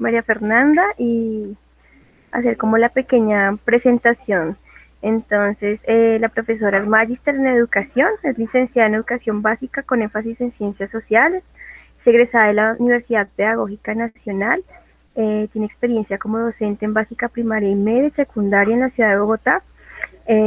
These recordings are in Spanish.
María Fernanda y hacer como la pequeña presentación. Entonces, la profesora es magíster en educación, es licenciada en educación básica con énfasis en ciencias sociales, es egresada de la Universidad Pedagógica Nacional, tiene experiencia como docente en básica primaria y media y secundaria en la ciudad de Bogotá,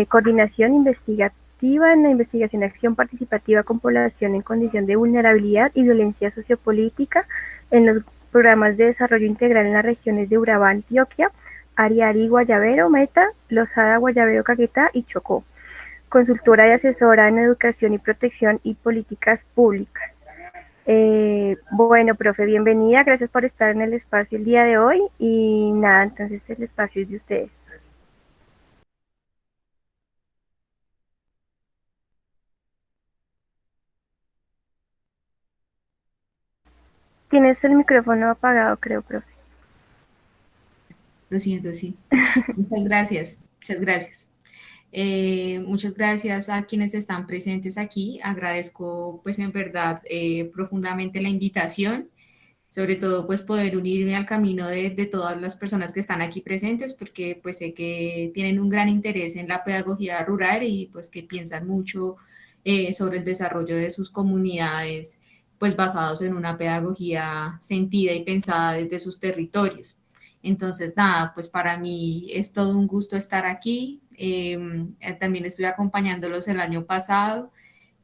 coordinación investigativa en la investigación de acción participativa con población en condición de vulnerabilidad y violencia sociopolítica en los programas de desarrollo integral en las regiones de Urabá, Antioquia, Ariari, Guayavero, Meta, Lozada, Guayavero, Caquetá y Chocó. Consultora y asesora en educación y protección y políticas públicas. Bueno, profe, bienvenida, gracias por estar en el espacio el día de hoy y nada, entonces el espacio es de ustedes. Tienes el micrófono apagado, creo, profe. Lo siento, sí. Muchas gracias, muchas gracias. Muchas gracias a quienes están presentes aquí. Agradezco pues en verdad profundamente la invitación, sobre todo pues poder unirme al camino de todas las personas que están aquí presentes, porque pues sé que tienen un gran interés en la pedagogía rural y pues que piensan mucho sobre el desarrollo de sus comunidades, pues basados en una pedagogía sentida y pensada desde sus territorios. Entonces, nada, pues para mí es todo un gusto estar aquí. También estuve acompañándolos el año pasado.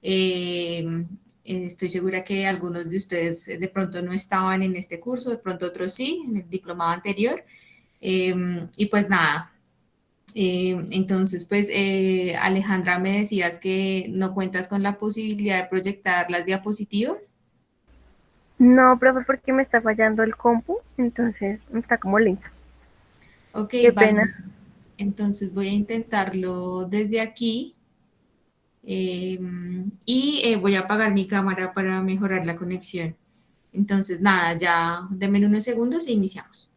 Eh, Estoy segura que algunos de ustedes de pronto no estaban en este curso, de pronto otros sí, en el diplomado anterior. Y pues nada, entonces pues Alejandra, me decías que no cuentas con la posibilidad de proyectar las diapositivas. No, profe, porque me está fallando el compu, entonces está como lento. Ok, Qué vale. pena. Entonces voy a intentarlo desde aquí. Voy a apagar mi cámara para mejorar la conexión. Entonces, nada, ya denme unos segundos e iniciamos.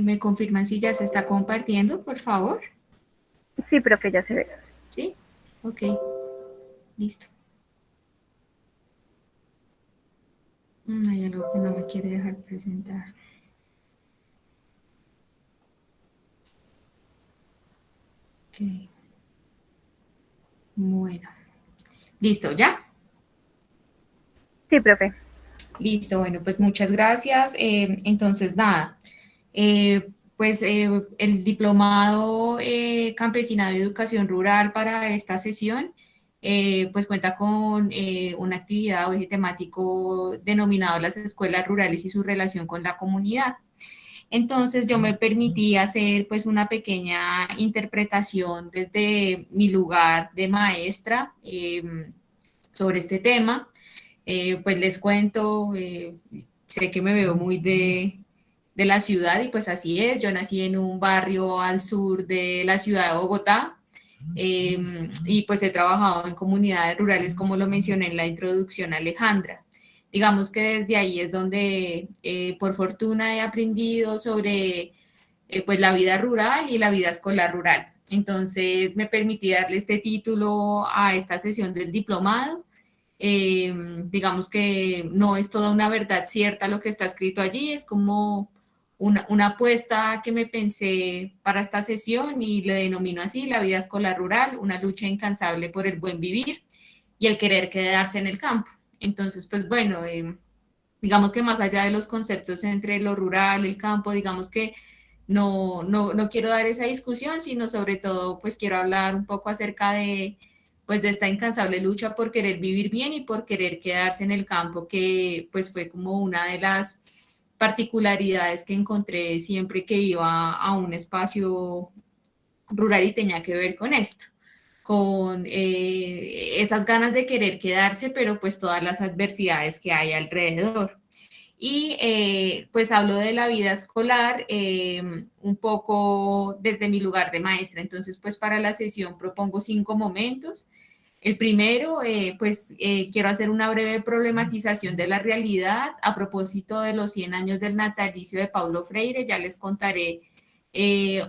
¿Me confirman si ya se está compartiendo, por favor? Sí, profe, ya se ve. ¿Sí? Ok, listo. Hay algo que no me quiere dejar presentar. Ok, bueno. ¿Listo ya? Sí, profe. Listo, bueno, pues muchas gracias. Entonces, nada, el diplomado Campesinado de Educación Rural para esta sesión, pues cuenta con una actividad o eje temático denominado las escuelas rurales y su relación con la comunidad. Entonces, yo me permití hacer pues una pequeña interpretación desde mi lugar de maestra sobre este tema. Pues les cuento, sé que me veo muy de la ciudad y pues así es. Yo nací en un barrio al sur de la ciudad de Bogotá y pues he trabajado en comunidades rurales como lo mencioné en la introducción, Alejandra. Digamos que desde ahí es donde por fortuna he aprendido sobre pues la vida rural y la vida escolar rural. Entonces me permití darle este título a esta sesión del diplomado. Digamos que no es toda una verdad cierta lo que está escrito allí, es como una apuesta que me pensé para esta sesión y le denomino así, la vida escolar rural, una lucha incansable por el buen vivir y el querer quedarse en el campo. Entonces, pues bueno, digamos que más allá de los conceptos entre lo rural, el campo, digamos que no quiero dar esa discusión, sino sobre todo, pues quiero hablar un poco acerca de pues de esta incansable lucha por querer vivir bien y por querer quedarse en el campo, que pues fue como una de las particularidades que encontré siempre que iba a un espacio rural y tenía que ver con esto, con esas ganas de querer quedarse, pero pues todas las adversidades que hay alrededor. Y pues hablo de la vida escolar un poco desde mi lugar de maestra. Entonces, pues para la sesión propongo 5 momentos. El primero, quiero hacer una breve problematización de la realidad a propósito de los 100 años del natalicio de Paulo Freire. Ya les contaré,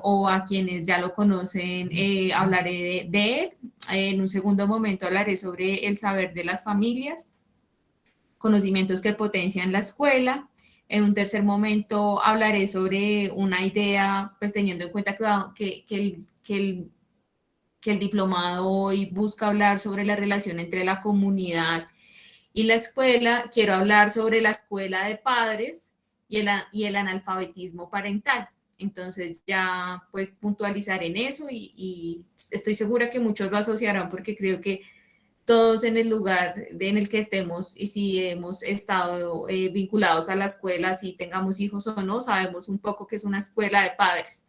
o a quienes ya lo conocen, hablaré de él. En un segundo momento hablaré sobre el saber de las familias, conocimientos que potencian la escuela. En un tercer momento hablaré sobre una idea, pues teniendo en cuenta que el diplomado hoy busca hablar sobre la relación entre la comunidad y la escuela. Quiero hablar sobre la escuela de padres y el analfabetismo parental. Entonces ya pues puntualizar en eso y estoy segura que muchos lo asociarán porque creo que todos en el lugar en el que estemos y si hemos estado vinculados a la escuela, si tengamos hijos o no, sabemos un poco que es una escuela de padres.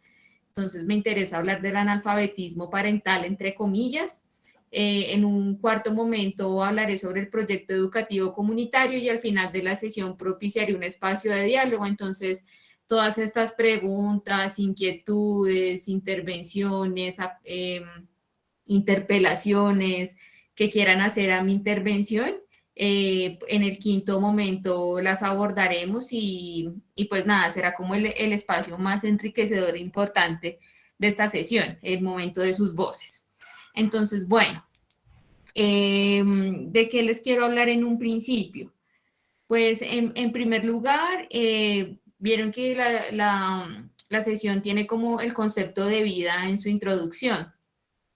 Entonces me interesa hablar del analfabetismo parental, entre comillas. En un cuarto momento hablaré sobre el proyecto educativo comunitario y al final de la sesión propiciaré un espacio de diálogo. Entonces, todas estas preguntas, inquietudes, intervenciones, interpelaciones que quieran hacer a mi intervención, en el quinto momento las abordaremos y pues nada, será como el espacio más enriquecedor e importante de esta sesión, el momento de sus voces. Entonces, bueno, ¿de qué les quiero hablar en un principio? Pues en primer lugar, vieron que la sesión tiene como el concepto de vida en su introducción.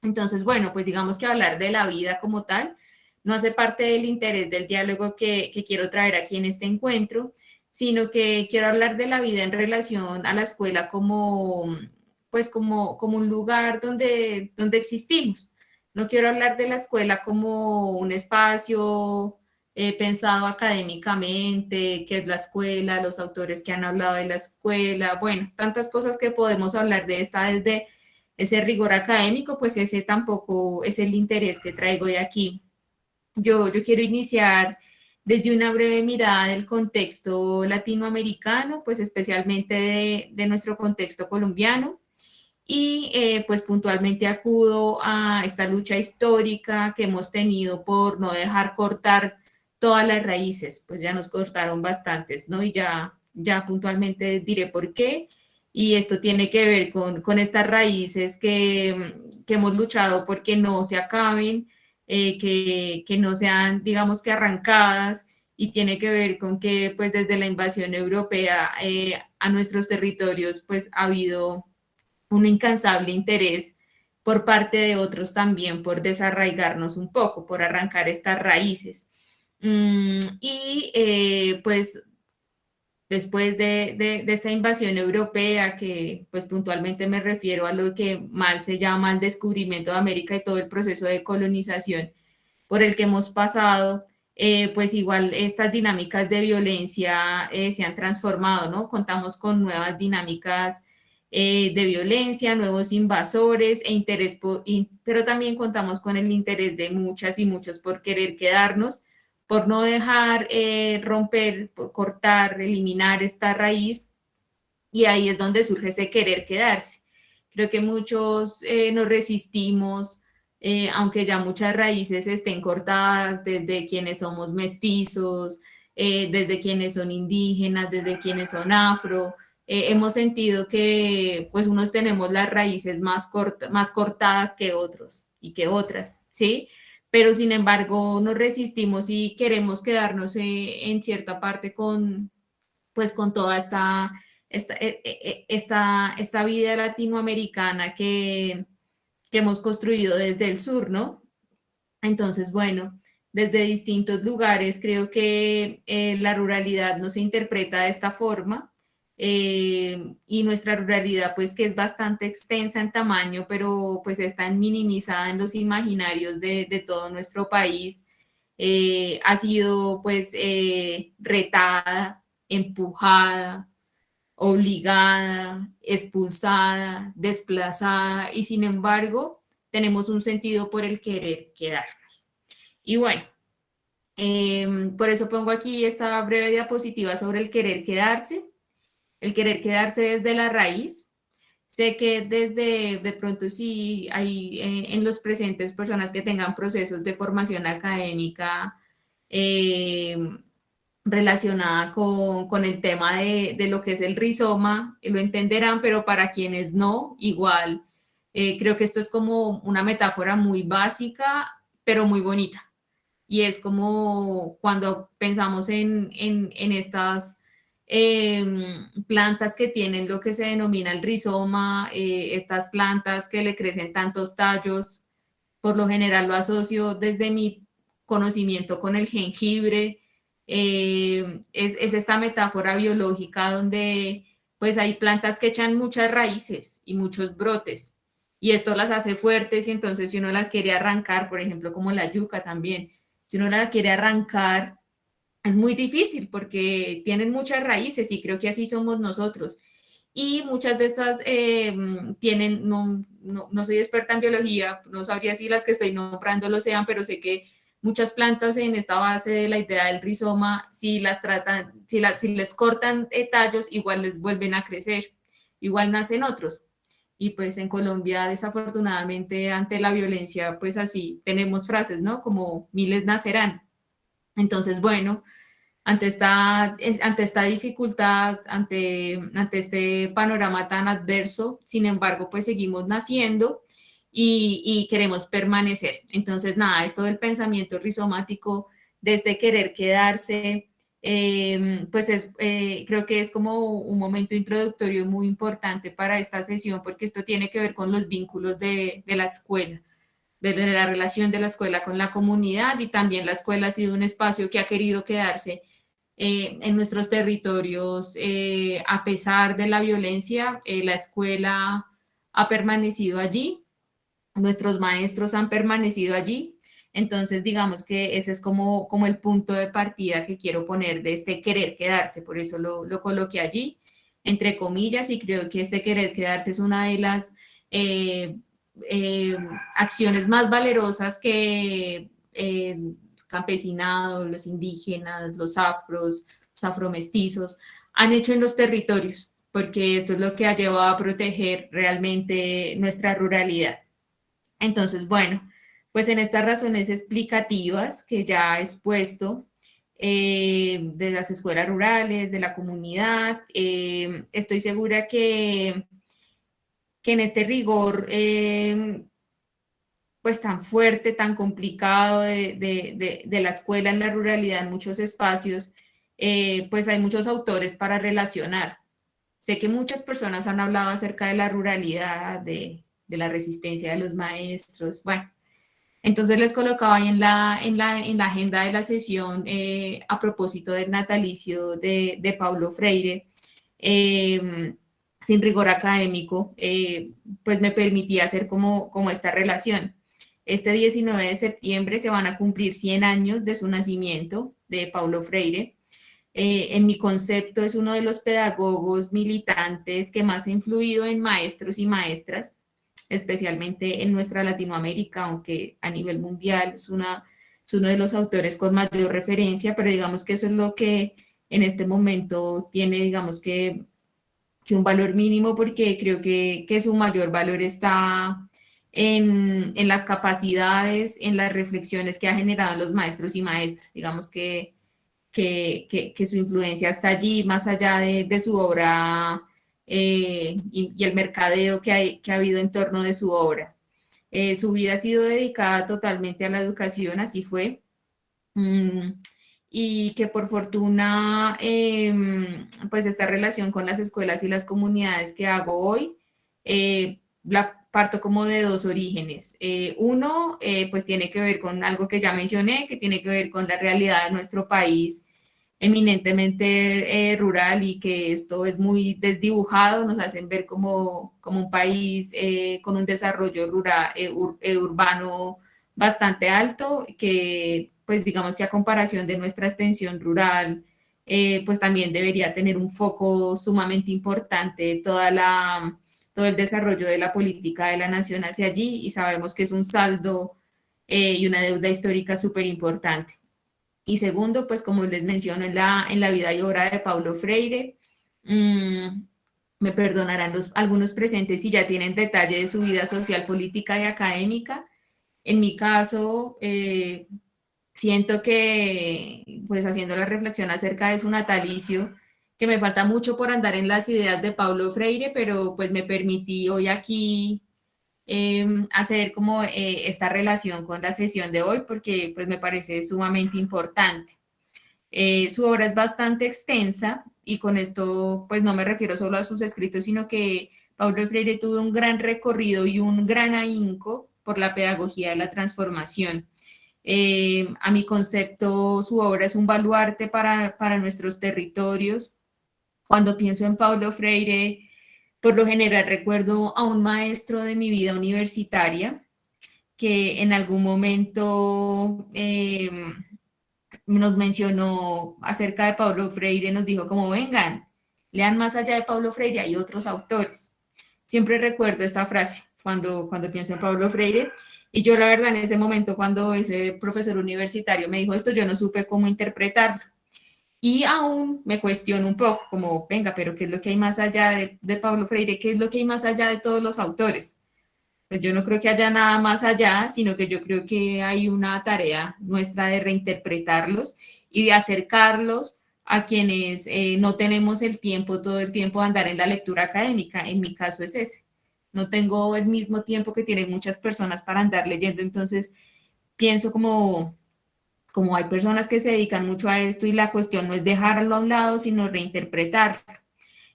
Entonces, bueno, pues digamos que hablar de la vida como tal no hace parte del interés del diálogo que quiero traer aquí en este encuentro, sino que quiero hablar de la vida en relación a la escuela como, pues como un lugar donde existimos. No quiero hablar de la escuela como un espacio pensado académicamente, qué es la escuela, los autores que han hablado de la escuela, bueno, tantas cosas que podemos hablar de esta desde ese rigor académico, pues ese tampoco es el interés que traigo de aquí. Yo quiero iniciar desde una breve mirada del contexto latinoamericano, pues especialmente de nuestro contexto colombiano, y pues puntualmente acudo a esta lucha histórica que hemos tenido por no dejar cortar todas las raíces, pues ya nos cortaron bastantes, ¿no? Y ya puntualmente diré por qué. Y esto tiene que ver con estas raíces que hemos luchado porque no se acaben, que no sean, digamos que arrancadas, y tiene que ver con que pues desde la invasión europea a nuestros territorios pues ha habido un incansable interés por parte de otros también por desarraigarnos un poco, por arrancar estas raíces. Pues después de esta invasión europea, que pues puntualmente me refiero a lo que mal se llama el descubrimiento de América y todo el proceso de colonización por el que hemos pasado, pues igual estas dinámicas de violencia se han transformado, ¿no? Contamos con nuevas dinámicas de violencia, nuevos invasores, pero también contamos con el interés de muchas y muchos por querer quedarnos, por no dejar romper, por cortar, eliminar esta raíz, y ahí es donde surge ese querer quedarse. Creo que muchos nos resistimos, aunque ya muchas raíces estén cortadas, desde quienes somos mestizos, desde quienes son indígenas, desde quienes son afro. Hemos sentido que pues unos tenemos las raíces más cortadas que otros y que otras, ¿sí? Pero sin embargo nos resistimos y queremos quedarnos en cierta parte pues con toda esta vida latinoamericana que hemos construido desde el sur, ¿no? Entonces, bueno, desde distintos lugares creo que la ruralidad no se interpreta de esta forma. y nuestra ruralidad pues que es bastante extensa en tamaño, pero pues está minimizada en los imaginarios de todo nuestro país, ha sido pues retada, empujada, obligada, expulsada, desplazada y sin embargo tenemos un sentido por el querer quedarnos. Y bueno, por eso pongo aquí esta breve diapositiva sobre el querer quedarse. El querer quedarse desde la raíz. Sé que desde de pronto si hay en los presentes personas que tengan procesos de formación académica eh, relacionada con el tema de lo que es el rizoma, lo entenderán, pero para quienes no, igual, creo que esto es como una metáfora muy básica, pero muy bonita. Y es como cuando pensamos en estas plantas que tienen lo que se denomina el rizoma, estas plantas que le crecen tantos tallos, por lo general lo asocio desde mi conocimiento con el jengibre, es esta metáfora biológica donde pues hay plantas que echan muchas raíces y muchos brotes y esto las hace fuertes y entonces si uno las quiere arrancar, por ejemplo como la yuca también, si uno la quiere arrancar es muy difícil porque tienen muchas raíces y creo que así somos nosotros. Y muchas de estas tienen, no soy experta en biología, no sabría si las que estoy nombrando lo sean, pero sé que muchas plantas en esta base de la idea del rizoma, si las tratan, si les cortan tallos, igual les vuelven a crecer, igual nacen otros. Y pues en Colombia, desafortunadamente, ante la violencia, pues así tenemos frases, ¿no? Como miles nacerán. Entonces, bueno, ante esta dificultad, ante este panorama tan adverso, sin embargo, pues seguimos naciendo y queremos permanecer. Entonces, nada, esto del pensamiento rizomático, desde querer quedarse, pues creo que es como un momento introductorio muy importante para esta sesión, porque esto tiene que ver con los vínculos de la escuela, de la relación de la escuela con la comunidad y también la escuela ha sido un espacio que ha querido quedarse en nuestros territorios, a pesar de la violencia, la escuela ha permanecido allí, nuestros maestros han permanecido allí. Entonces, digamos que ese es como el punto de partida que quiero poner de este querer quedarse, por eso lo coloqué allí, entre comillas, y creo que este querer quedarse es una de las eh, eh, acciones más valerosas que campesinado, los indígenas, los afros, los afromestizos han hecho en los territorios, porque esto es lo que ha llevado a proteger realmente nuestra ruralidad. Entonces, bueno, pues en estas razones explicativas que ya he expuesto de las escuelas rurales, de la comunidad, estoy segura que en este rigor pues tan fuerte, tan complicado de la escuela en la ruralidad en muchos espacios, pues hay muchos autores para relacionar. Sé que muchas personas han hablado acerca de la ruralidad, de la resistencia de los maestros. Bueno, entonces les colocaba ahí en la agenda de la sesión a propósito del natalicio de Paulo Freire, eh, sin rigor académico, pues me permitía hacer como esta relación. Este 19 de septiembre se van a cumplir 100 años de su nacimiento, de Paulo Freire. En mi concepto es uno de los pedagogos militantes que más ha influido en maestros y maestras, especialmente en nuestra Latinoamérica, aunque a nivel mundial es uno de los autores con mayor referencia, pero digamos que eso es lo que en este momento tiene, digamos que un valor mínimo, porque creo que su mayor valor está en las capacidades, en las reflexiones que ha generado los maestros y maestras. Digamos que su influencia está allí, más allá de su obra y el mercadeo que ha habido en torno de su obra. Su vida ha sido dedicada totalmente a la educación, así fue. Mm, y que por fortuna, pues esta relación con las escuelas y las comunidades que hago hoy, la parto como de dos orígenes. Uno, pues tiene que ver con algo que ya mencioné, que tiene que ver con la realidad de nuestro país eminentemente rural y que esto es muy desdibujado, nos hacen ver como un país con un desarrollo rural, urbano bastante alto, que pues digamos que a comparación de nuestra extensión rural, pues también debería tener un foco sumamente importante todo el desarrollo de la política de la nación hacia allí y sabemos que es un saldo y una deuda histórica súper importante. Y segundo, pues como les menciono en la vida y obra de Paulo Freire, mmm, me perdonarán algunos presentes si ya tienen detalle de su vida social, política y académica. En mi caso, siento que, pues haciendo la reflexión acerca de su natalicio, que me falta mucho por andar en las ideas de Paulo Freire, pero pues me permití hoy aquí hacer como esta relación con la sesión de hoy porque pues me parece sumamente importante. Su obra es bastante extensa y con esto pues no me refiero solo a sus escritos, sino que Paulo Freire tuvo un gran recorrido y un gran ahínco por la pedagogía de la transformación. A mi concepto, su obra es un baluarte para nuestros territorios. Cuando pienso en Paulo Freire, por lo general recuerdo a un maestro de mi vida universitaria que en algún momento nos mencionó acerca de Paulo Freire, nos dijo como vengan, lean más allá de Paulo Freire, hay otros autores. Siempre recuerdo esta frase cuando pienso en Paulo Freire y yo la verdad en ese momento cuando ese profesor universitario me dijo esto, yo no supe cómo interpretarlo. Y aún me cuestiono un poco, como, venga, pero ¿qué es lo que hay más allá de Paulo Freire? ¿Qué es lo que hay más allá de todos los autores? Pues yo no creo que haya nada más allá, sino que yo creo que hay una tarea nuestra de reinterpretarlos y de acercarlos a quienes no tenemos el tiempo, todo el tiempo de andar en la lectura académica. En mi caso es ese. No tengo el mismo tiempo que tienen muchas personas para andar leyendo, entonces pienso como hay personas que se dedican mucho a esto y la cuestión no es dejarlo a un lado, sino reinterpretarlo.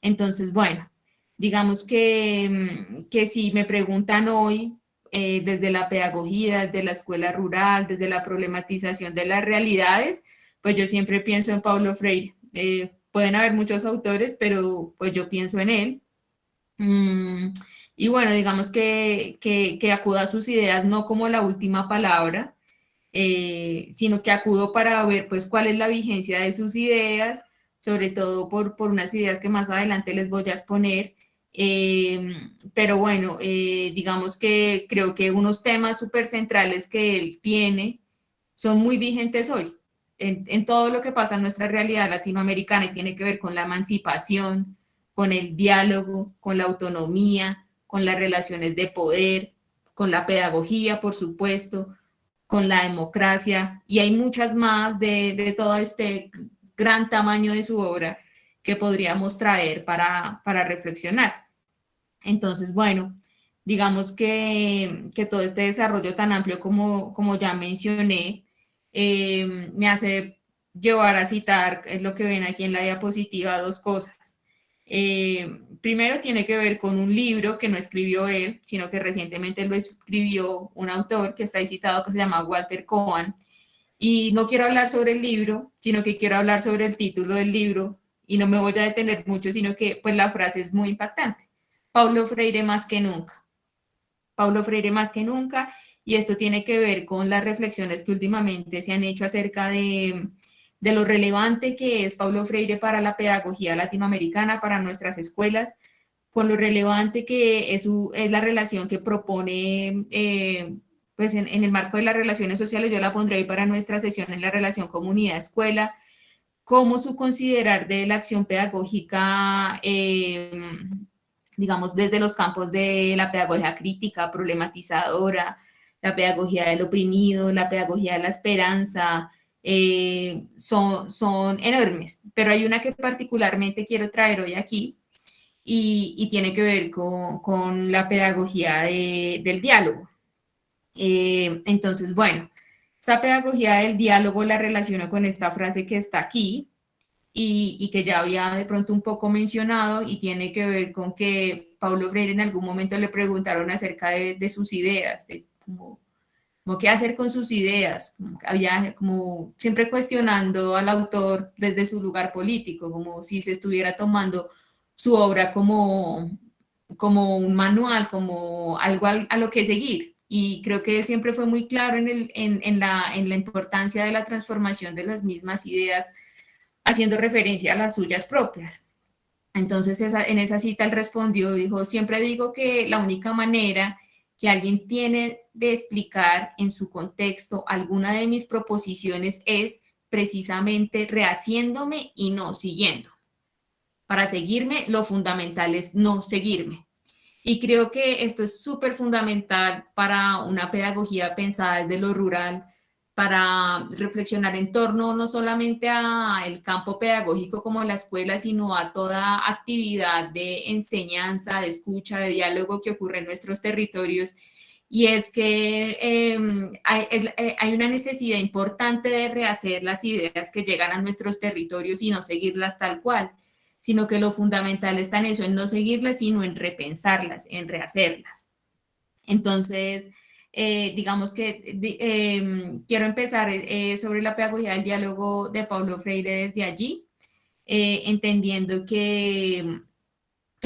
Entonces, bueno, digamos que si me preguntan hoy desde la pedagogía, desde la escuela rural, desde la problematización de las realidades, pues yo siempre pienso en Paulo Freire. Pueden haber muchos autores, pero pues yo pienso en él. Mm, y bueno, digamos que acuda a sus ideas no como la última palabra, sino que acudo para ver pues cuál es la vigencia de sus ideas, sobre todo por unas ideas que más adelante les voy a exponer. Pero bueno, digamos que creo que unos temas súper centrales que él tiene son muy vigentes hoy. En todo lo que pasa en nuestra realidad latinoamericana y tiene que ver con la emancipación, con el diálogo, con la autonomía, con las relaciones de poder, con la pedagogía, por supuesto, con la democracia, y hay muchas más de todo este gran tamaño de su obra que podríamos traer para reflexionar. Entonces, bueno, digamos que todo este desarrollo tan amplio como ya mencioné, me hace llevar a citar, es lo que ven aquí en la diapositiva, dos cosas. Primero tiene que ver con un libro que no escribió él, sino que recientemente lo escribió un autor que está ahí citado que se llama Walter Cohen. Y no quiero hablar sobre el libro, sino que quiero hablar sobre el título del libro y no me voy a detener mucho, sino que pues la frase es muy impactante. Paulo Freire más que nunca. Paulo Freire más que nunca, y esto tiene que ver con las reflexiones que últimamente se han hecho acerca de lo relevante que es Paulo Freire para la pedagogía latinoamericana, para nuestras escuelas, con lo relevante que es la relación que propone, pues en el marco de las relaciones sociales, yo la pondré ahí para nuestra sesión en la relación comunidad-escuela, cómo su considerar de la acción pedagógica, digamos, desde los campos de la pedagogía crítica, problematizadora, la pedagogía del oprimido, la pedagogía de la esperanza, son enormes, pero hay una que particularmente quiero traer hoy aquí y tiene que ver con la pedagogía del diálogo. Entonces, bueno, esa pedagogía del diálogo la relaciono con esta frase que está aquí, y que ya había de pronto un poco mencionado y tiene que ver con que Paulo Freire en algún momento le preguntaron acerca de sus ideas, de cómo, como qué hacer con sus ideas, como que había como siempre cuestionando al autor desde su lugar político, como si se estuviera tomando su obra como un manual, como algo a lo que seguir. Y creo que él siempre fue muy claro en la importancia de la transformación de las mismas ideas, haciendo referencia a las suyas propias. Entonces, en esa cita él respondió, dijo, siempre digo que la única manera que alguien tiene de explicar en su contexto alguna de mis proposiciones es precisamente rehaciéndome y no siguiendo. Para seguirme, lo fundamental es no seguirme. Y creo que esto es súper fundamental para una pedagogía pensada desde lo rural, para reflexionar en torno no solamente al campo pedagógico como la escuela, sino a toda actividad de enseñanza, de escucha, de diálogo que ocurre en nuestros territorios. Y es que hay una necesidad importante de rehacer las ideas que llegan a nuestros territorios y no seguirlas tal cual, sino que lo fundamental está en eso, en no seguirlas, sino en repensarlas, en rehacerlas. Entonces, digamos que quiero empezar sobre la pedagogía del diálogo de Paulo Freire desde allí, entendiendo que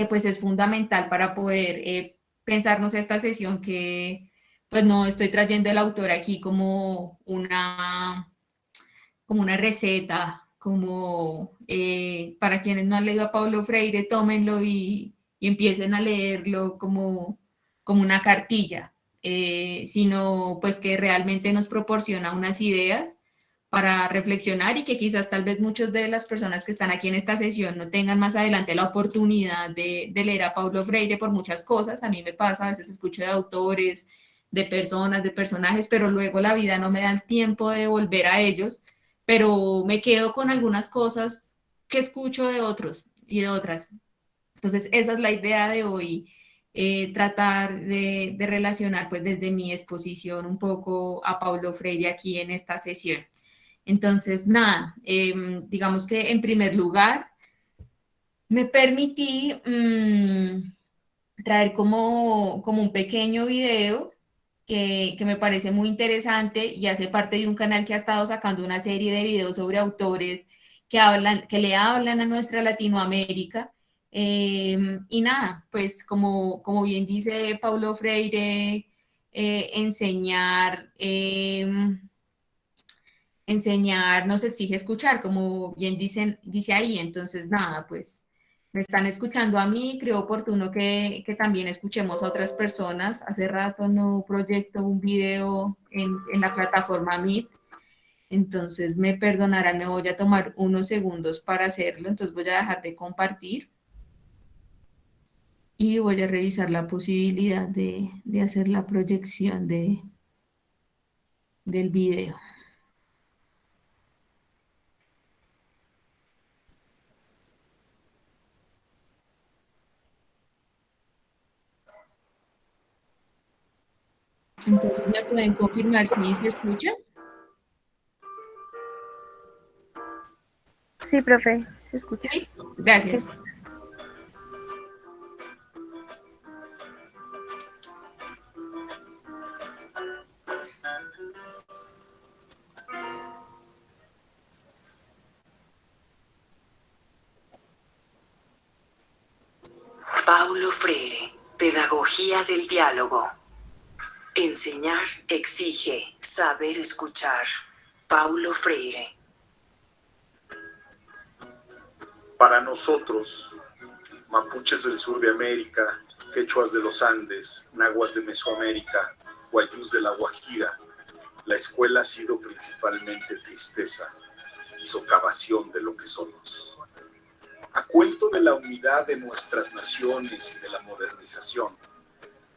pues es fundamental para poder pensarnos esta sesión que pues no estoy trayendo el autor aquí como una receta, como para quienes no han leído a Paulo Freire, tómenlo y empiecen a leerlo como una cartilla, sino pues que realmente nos proporciona unas ideas para reflexionar y que quizás tal vez muchas de las personas que están aquí en esta sesión no tengan más adelante la oportunidad de leer a Paulo Freire por muchas cosas. A mí me pasa, a veces escucho de autores, de personas, de personajes, pero luego la vida no me da el tiempo de volver a ellos, pero me quedo con algunas cosas que escucho de otros y de otras. Entonces, esa es la idea de hoy, tratar de relacionar pues desde mi exposición un poco a Paulo Freire aquí en esta sesión. Entonces, nada, digamos que en primer lugar me permití traer como un pequeño video que me parece muy interesante y hace parte de un canal que ha estado sacando una serie de videos sobre autores que le hablan a nuestra Latinoamérica. Y nada, pues como bien dice Paulo Freire, enseñar nos exige escuchar, como bien dice ahí. Entonces, nada, pues me están escuchando a mí, creo oportuno que también escuchemos a otras personas. Hace rato no proyecto un video en la plataforma Meet, entonces me perdonarán, me voy a tomar unos segundos para hacerlo, entonces voy a dejar de compartir y voy a revisar la posibilidad de hacer la proyección del video. Entonces, ¿me pueden confirmar si se escucha? Sí, profe, se escucha. Sí, Sí. gracias. Paulo Freire, Pedagogía del Diálogo. Enseñar exige saber escuchar. Paulo Freire. Para nosotros, mapuches del sur de América, quechuas de los Andes, nahuas de Mesoamérica, guayús de la Guajira, la escuela ha sido principalmente tristeza y socavación de lo que somos. A cuento de la unidad de nuestras naciones y de la modernización,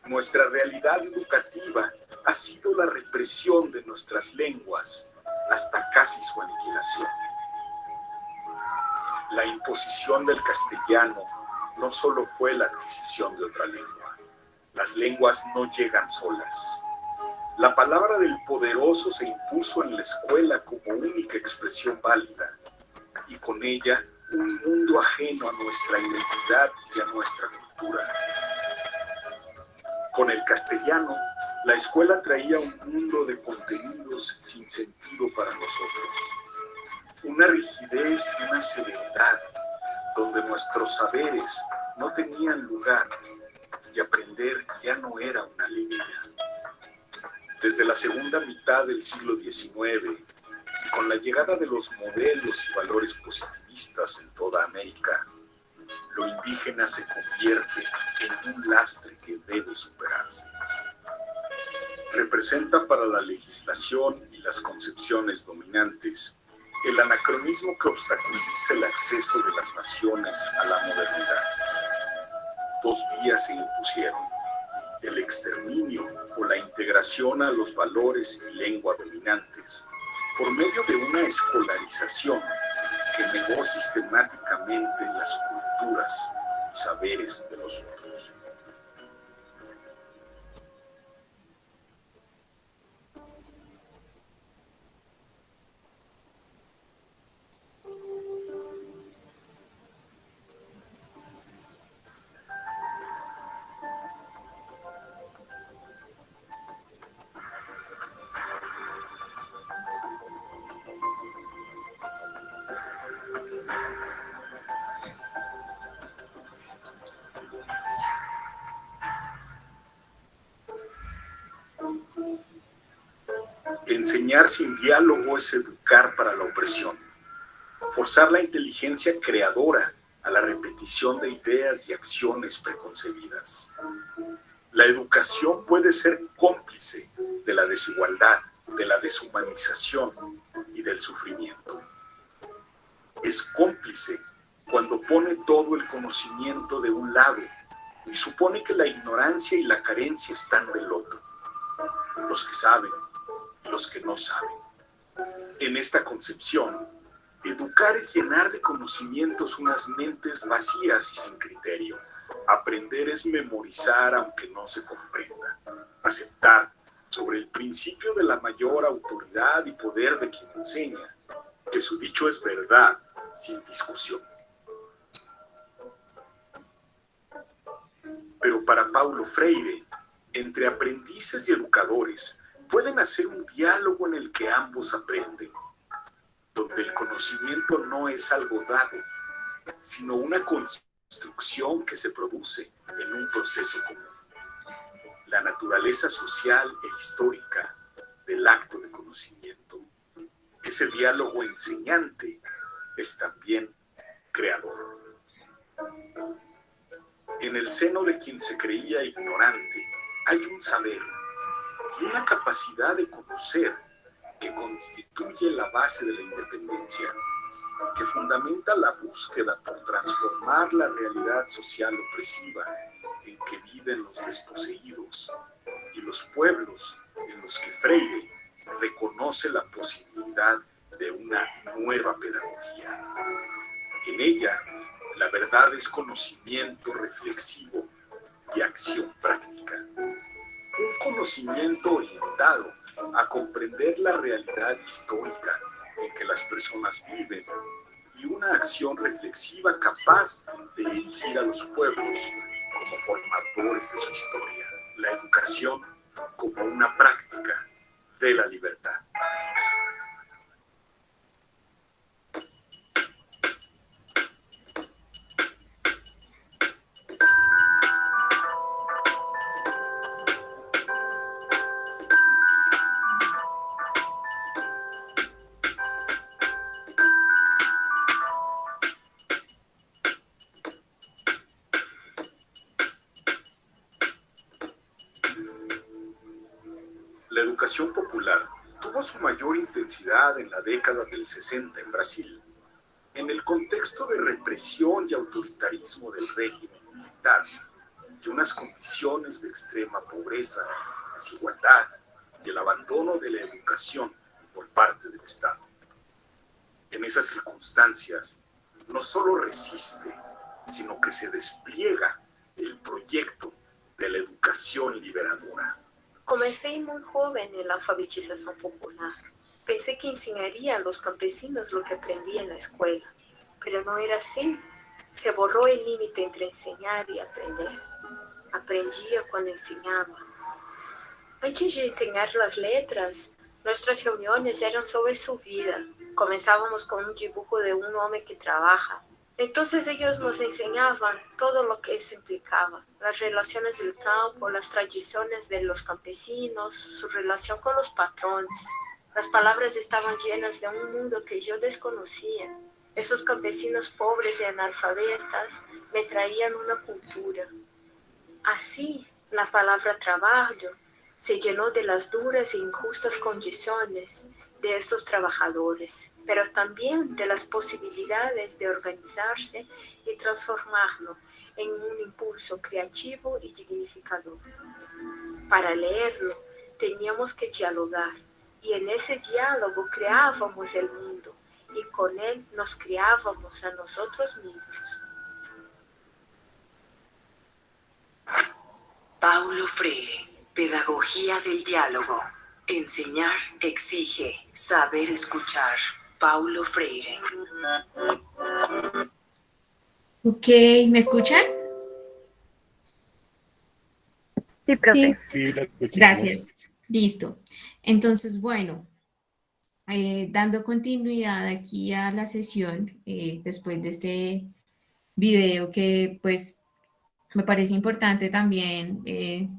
nuestra realidad educativa ha sido la represión de nuestras lenguas hasta casi su aniquilación. La imposición del castellano no solo fue la adquisición de otra lengua. Las lenguas no llegan solas. La palabra del poderoso se impuso en la escuela como única expresión válida, y con ella un mundo ajeno a nuestra identidad y a nuestra cultura. Con el castellano La escuela traía un mundo de contenidos sin sentido para nosotros, una rigidez y una severidad donde nuestros saberes no tenían lugar y aprender ya no era una alegría. Desde la segunda mitad del siglo XIX, con la llegada de los modelos y valores positivistas en toda América, lo indígena se convierte en un lastre que debe superarse. Representa para la legislación y las concepciones dominantes el anacronismo que obstaculiza el acceso de las naciones a la modernidad. Dos vías se impusieron: el exterminio o la integración a los valores y lengua dominantes por medio de una escolarización que negó sistemáticamente las culturas y saberes de los otros. Enseñar sin diálogo es educar para la opresión. Forzar la inteligencia creadora a la repetición de ideas y acciones preconcebidas. La educación puede ser cómplice de la desigualdad, de la deshumanización y del sufrimiento. Es cómplice cuando pone todo el conocimiento de un lado y supone que la ignorancia y la carencia están del otro. Los que saben y los que no saben. En esta concepción, educar es llenar de conocimientos unas mentes vacías y sin criterio. Aprender es memorizar aunque no se comprenda. Aceptar, sobre el principio de la mayor autoridad y poder de quien enseña, que su dicho es verdad sin discusión. Pero para Paulo Freire, entre aprendices y educadores, pueden hacer un diálogo en el que ambos aprenden, donde el conocimiento no es algo dado, sino una construcción que se produce en un proceso común. La naturaleza social e histórica del acto de conocimiento. Ese diálogo enseñante es también creador. En el seno de quien se creía ignorante hay un saber y una capacidad de conocer que constituye la base de la independencia, que fundamenta la búsqueda por transformar la realidad social opresiva en que viven los desposeídos y los pueblos en los que Freire reconoce la posibilidad de una nueva pedagogía. En ella, la verdad es conocimiento reflexivo y acción práctica. Un conocimiento orientado a comprender la realidad histórica en que las personas viven y una acción reflexiva capaz de erigir a los pueblos como formadores de su historia. La educación como una práctica de la libertad. La educación popular tuvo su mayor intensidad en la década del 60 en Brasil, en el contexto de represión y autoritarismo del régimen militar y unas condiciones de extrema pobreza, desigualdad y el abandono de la educación por parte del Estado. En esas circunstancias, no solo resiste, sino que se despliega el proyecto de la educación liberadora. Comecei muy joven en la alfabetización popular. Pensé que enseñaría a los campesinos lo que aprendí en la escuela, pero no era así. Se borró el límite entre enseñar y aprender. Aprendía cuando enseñaba. Antes de enseñar las letras, nuestras reuniones eran sobre su vida. Comenzábamos con un dibujo de un hombre que trabaja. Entonces ellos nos enseñaban todo lo que eso implicaba, las relaciones del campo, las tradiciones de los campesinos, su relación con los patrones. Las palabras estaban llenas de un mundo que yo desconocía. Esos campesinos pobres y analfabetas me traían una cultura. Así, la palabra trabajo se llenó de las duras e injustas condiciones de esos trabajadores, pero también de las posibilidades de organizarse y transformarlo en un impulso creativo y dignificador. Para leerlo, teníamos que dialogar, y en ese diálogo creábamos el mundo, y con él nos creábamos a nosotros mismos. Paulo Freire, Pedagogía del diálogo. Enseñar exige saber escuchar. Paulo Freire. Ok, ¿me escuchan? Sí, profe. Sí, la escuchamos. Gracias. Listo. Entonces, bueno, dando continuidad aquí a la sesión, después de este video que pues me parece importante también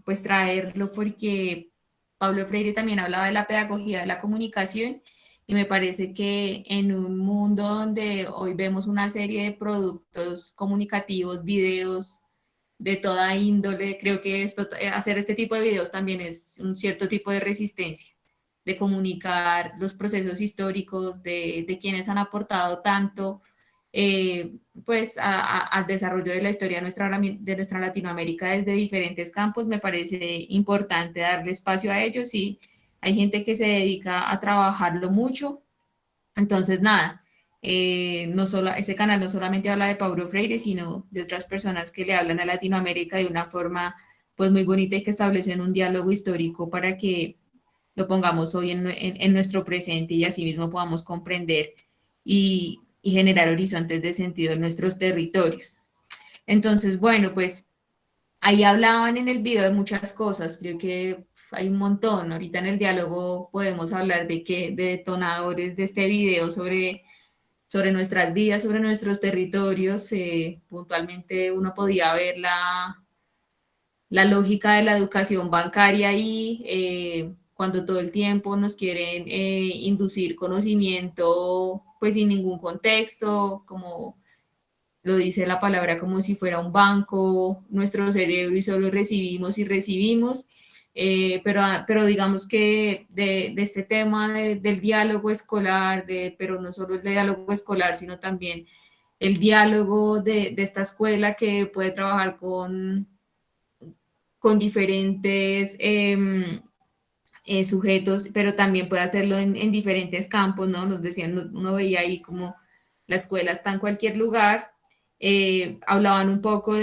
pues traerlo porque Paulo Freire también hablaba de la pedagogía de la comunicación y me parece que en un mundo donde hoy vemos una serie de productos comunicativos, videos de toda índole, creo que hacer este tipo de videos también es un cierto tipo de resistencia, de comunicar los procesos históricos de quienes han aportado tanto pues al desarrollo de la historia de nuestra Latinoamérica desde diferentes campos. Me parece importante darle espacio a ellos y hay gente que se dedica a trabajarlo mucho. Entonces, nada, no solo, ese canal no solamente habla de Paulo Freire, sino de otras personas que le hablan a Latinoamérica de una forma pues muy bonita y que establecen un diálogo histórico para que lo pongamos hoy en nuestro presente y así mismo podamos comprender y generar horizontes de sentido en nuestros territorios. Entonces, bueno, pues ahí hablaban en el video de muchas cosas, creo que hay un montón. Ahorita en el diálogo podemos hablar de detonadores de este video sobre nuestras vidas, sobre nuestros territorios. Puntualmente uno podía ver la lógica de la educación bancaria ahí, cuando todo el tiempo nos quieren inducir conocimiento, pues sin ningún contexto, como lo dice la palabra, como si fuera un banco, nuestro cerebro y solo recibimos y recibimos. Pero digamos que de este tema del diálogo escolar, pero no solo el diálogo escolar, sino también el diálogo de esta escuela que puede trabajar con diferentes sujetos, pero también puede hacerlo en diferentes campos, ¿no? Nos decían, uno veía ahí como la escuela está en cualquier lugar. Hablaban un poco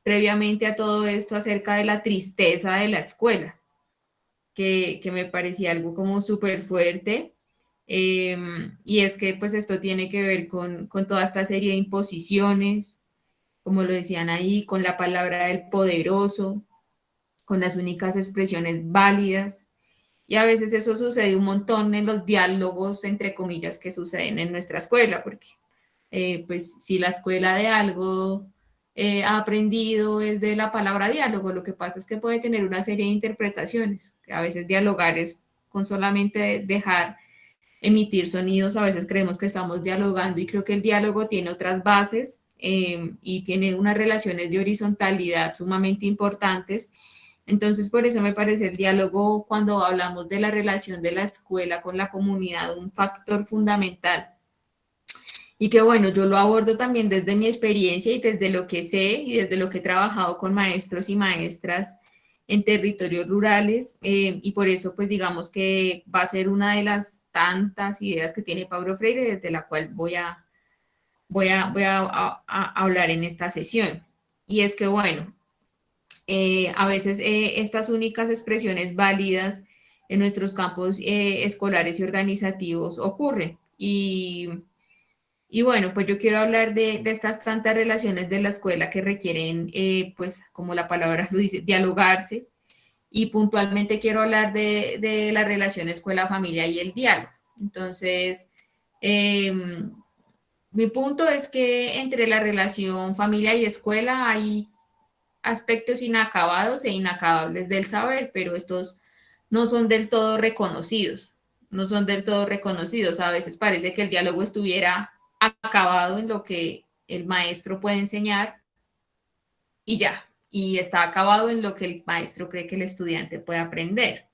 previamente a todo esto, acerca de la tristeza de la escuela, que me parecía algo como súper fuerte. Y es que pues esto tiene que ver con toda esta serie de imposiciones, como lo decían ahí, con la palabra del poderoso, con las únicas expresiones válidas. Y a veces eso sucede un montón en los diálogos, entre comillas, que suceden en nuestra escuela, porque pues si la escuela de algo ha aprendido es de la palabra diálogo, lo que pasa es que puede tener una serie de interpretaciones, que a veces dialogar es con solamente dejar emitir sonidos, a veces creemos que estamos dialogando y creo que el diálogo tiene otras bases y tiene unas relaciones de horizontalidad sumamente importantes. Entonces, por eso me parece el diálogo, cuando hablamos de la relación de la escuela con la comunidad, un factor fundamental. Y que bueno, yo lo abordo también desde mi experiencia y desde lo que sé y desde lo que he trabajado con maestros y maestras en territorios rurales y por eso pues digamos que va a ser una de las tantas ideas que tiene Paulo Freire desde la cual voy a hablar en esta sesión. Y es que bueno, a veces estas únicas expresiones válidas en nuestros campos escolares y organizativos ocurren y bueno, pues yo quiero hablar de estas tantas relaciones de la escuela que requieren, pues como la palabra lo dice, dialogarse y puntualmente quiero hablar de la relación escuela-familia y el diálogo. Entonces, mi punto es que entre la relación familia y escuela hay aspectos inacabados e inacabables del saber, pero estos no son del todo reconocidos, no son del todo reconocidos. A veces parece que el diálogo estuviera acabado en lo que el maestro puede enseñar y ya, y está acabado en lo que el maestro cree que el estudiante puede aprender.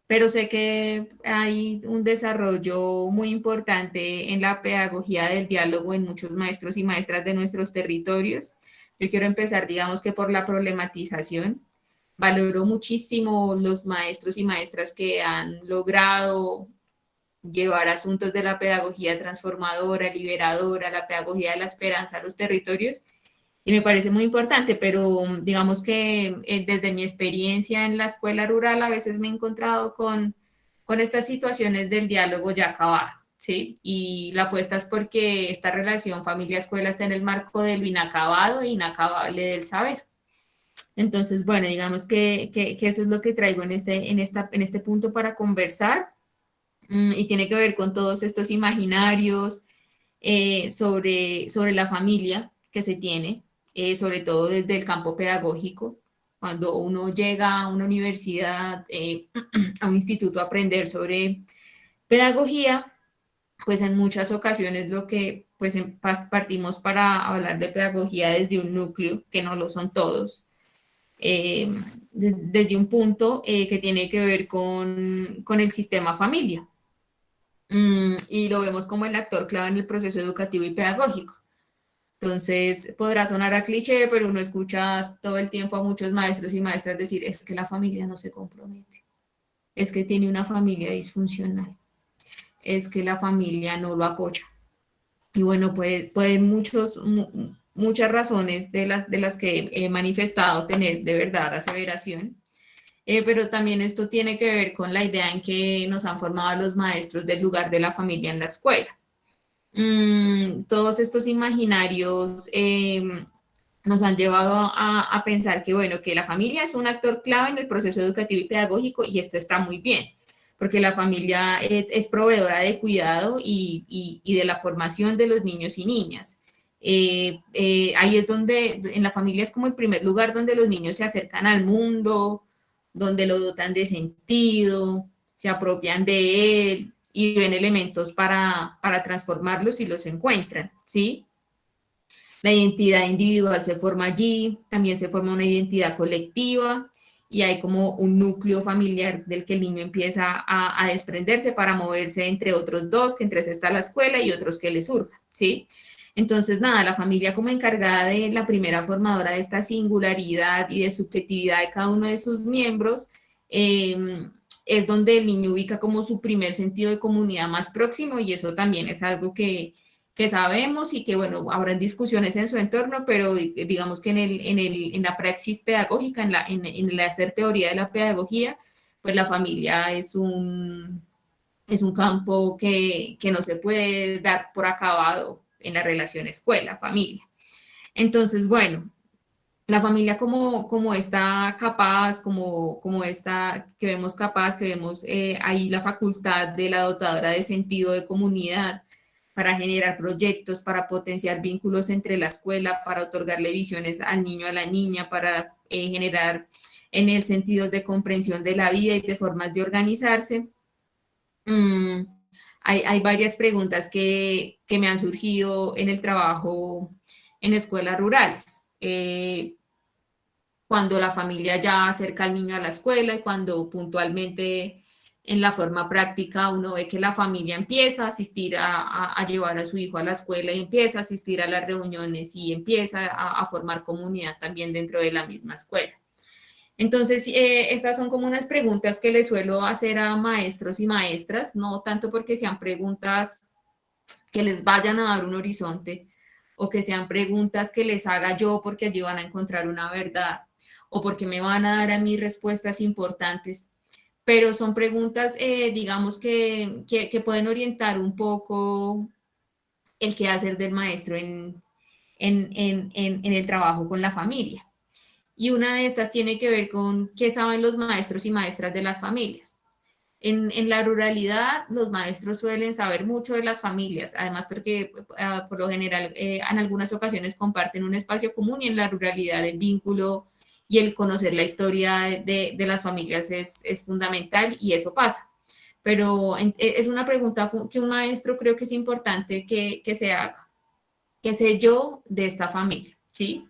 Pero sé que hay un desarrollo muy importante en la pedagogía del diálogo en muchos maestros y maestras de nuestros territorios. Yo quiero empezar, digamos que por la problematización. Valoro muchísimo los maestros y maestras que han logrado llevar asuntos de la pedagogía transformadora, liberadora, la pedagogía de la esperanza a los territorios y me parece muy importante, pero digamos que desde mi experiencia en la escuela rural a veces me he encontrado con estas situaciones del diálogo ya acabado, ¿sí? Y la apuesta es porque esta relación familia-escuela está en el marco de lo inacabado e inacabable del saber. Entonces, bueno, digamos que eso es lo que traigo en este punto para conversar y tiene que ver con todos estos imaginarios sobre la familia que se tiene, sobre todo desde el campo pedagógico. Cuando uno llega a una universidad, a un instituto a aprender sobre pedagogía, pues en muchas ocasiones lo que pues partimos para hablar de pedagogía desde un núcleo, que no lo son todos, eh, desde un punto que tiene que ver con el sistema familia. Y lo vemos como el actor clave en el proceso educativo y pedagógico. Entonces, podrá sonar a cliché, pero uno escucha todo el tiempo a muchos maestros y maestras decir, es que la familia no se compromete, es que tiene una familia disfuncional, es que la familia no lo apoya. Y bueno, pueden muchas razones de las que he manifestado tener de verdad aseveración, pero también esto tiene que ver con la idea en que nos han formado los maestros del lugar de la familia en la escuela. Todos estos imaginarios nos han llevado a pensar que, bueno, que la familia es un actor clave en el proceso educativo y pedagógico y esto está muy bien, porque la familia es proveedora de cuidado y de la formación de los niños y niñas. Ahí es donde, en la familia es como el primer lugar donde los niños se acercan al mundo, donde lo dotan de sentido, se apropian de él y ven elementos para transformarlos y los encuentran, ¿sí? La identidad individual se forma allí, también se forma una identidad colectiva y hay como un núcleo familiar del que el niño empieza a desprenderse para moverse entre otros dos, que entre ese está la escuela y otros que le surjan, ¿sí? Entonces, nada, la familia como encargada de la primera formadora de esta singularidad y de subjetividad de cada uno de sus miembros, es donde el niño ubica como su primer sentido de comunidad más próximo y eso también es algo que sabemos y que, bueno, habrán discusiones en su entorno, pero digamos que en la praxis pedagógica, en el hacer teoría de la pedagogía, pues la familia es un campo que no se puede dar por acabado en la relación escuela-familia. Entonces, bueno, la familia como está capaz, como está, que vemos capaz, que vemos ahí la facultad de la dotadora de sentido de comunidad, para generar proyectos, para potenciar vínculos entre la escuela, para otorgarle visiones al niño, a la niña, para generar en el sentido de comprensión de la vida y de formas de organizarse. Hay varias preguntas que me han surgido en el trabajo en escuelas rurales. Cuando la familia ya acerca al niño a la escuela y cuando puntualmente en la forma práctica uno ve que la familia empieza a asistir a llevar a su hijo a la escuela y empieza a asistir a las reuniones y empieza a formar comunidad también dentro de la misma escuela. Entonces, estas son como unas preguntas que le suelo hacer a maestros y maestras, no tanto porque sean preguntas que les vayan a dar un horizonte o que sean preguntas que les haga yo porque allí van a encontrar una verdad o porque me van a dar a mí respuestas importantes, pero son preguntas, digamos, que pueden orientar un poco el quehacer del maestro en el trabajo con la familia. y una de estas tiene que ver con qué saben los maestros y maestras de las familias. En la ruralidad, los maestros suelen saber mucho de las familias, además porque por lo general en algunas ocasiones comparten un espacio común, y en la ruralidad el vínculo y el conocer la historia de las familias es fundamental, y eso pasa. Pero es una pregunta que un maestro creo que es importante que se haga. ¿Qué sé yo de esta familia? ¿Sí?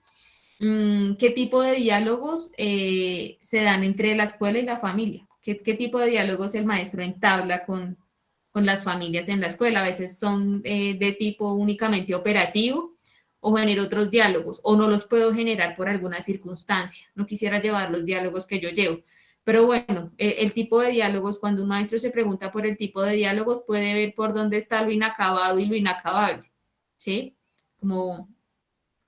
¿Qué tipo de diálogos se dan entre la escuela y la familia? ¿Qué tipo de diálogos el maestro entabla con las familias en la escuela? A veces son de tipo únicamente operativo, o genero otros diálogos, o no los puedo generar por alguna circunstancia. No quisiera llevar los diálogos que yo llevo. Pero bueno, el tipo de diálogos, cuando un maestro se pregunta por el tipo de diálogos, puede ver por dónde está lo inacabado y lo inacabable, ¿sí? Como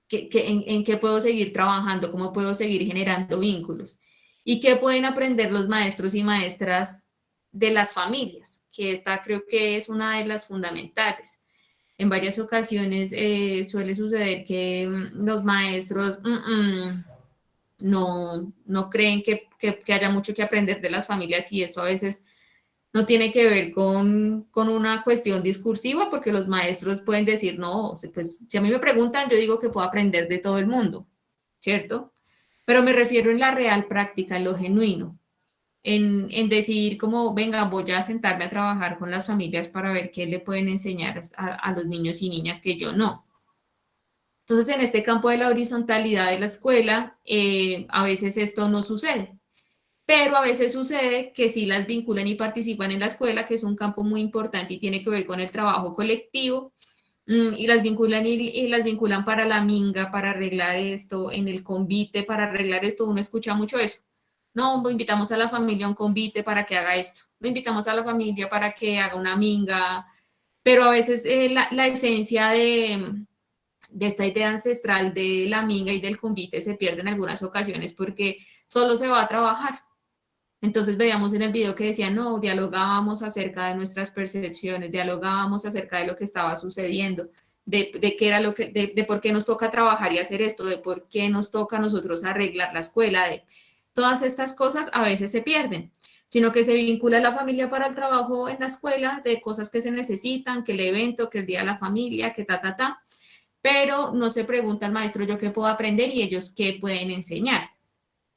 en qué puedo seguir trabajando, cómo puedo seguir generando vínculos, y qué pueden aprender los maestros y maestras de las familias, que esta creo que es una de las fundamentales. En varias ocasiones suele suceder que los maestros no creen que haya mucho que aprender de las familias, y esto a veces no tiene que ver con una cuestión discursiva, porque los maestros pueden decir, no, pues si a mí me preguntan, yo digo que puedo aprender de todo el mundo, ¿cierto? Pero me refiero en la real práctica, en lo genuino, en decidir como, venga, voy a sentarme a trabajar con las familias para ver qué le pueden enseñar a los niños y niñas que yo no. Entonces, en este campo de la horizontalidad de la escuela, a veces esto no sucede. Pero a veces sucede que sí las vinculan y participan en la escuela, que es un campo muy importante y tiene que ver con el trabajo colectivo, y las vinculan y las vinculan para la minga, para arreglar esto, en el convite, para arreglar esto. Uno escucha mucho eso. No, invitamos a la familia a un convite para que haga esto. Lo invitamos a la familia para que haga una minga. Pero a veces la esencia de esta idea ancestral de la minga y del convite se pierde en algunas ocasiones, porque solo se va a trabajar. Entonces veíamos en el video que decía, no, dialogábamos acerca de nuestras percepciones, dialogábamos acerca de lo que estaba sucediendo, de qué era lo que, de por qué nos toca trabajar y hacer esto, de por qué nos toca a nosotros arreglar la escuela, de todas estas cosas a veces se pierden, sino que se vincula a la familia para el trabajo en la escuela, de cosas que se necesitan, que el evento, que el día de la familia, que pero no se pregunta al maestro yo qué puedo aprender y ellos qué pueden enseñar.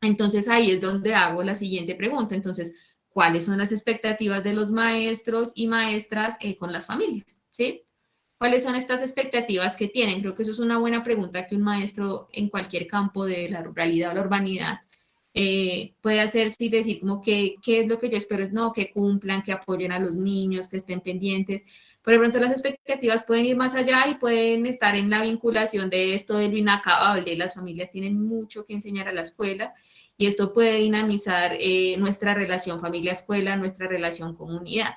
Entonces ahí es donde hago la siguiente pregunta. Entonces, ¿cuáles son las expectativas de los maestros y maestras con las familias? ¿Sí? ¿Cuáles son estas expectativas que tienen? Creo que eso es una buena pregunta que un maestro en cualquier campo de la ruralidad o la urbanidad puede hacerse, y decir como que qué es lo que yo espero, es no, que cumplan, que apoyen a los niños, que estén pendientes. Pero de pronto las expectativas pueden ir más allá y pueden estar en la vinculación de esto de lo inacabable. Las familias tienen mucho que enseñar a la escuela, y esto puede dinamizar nuestra relación familia-escuela, nuestra relación comunidad.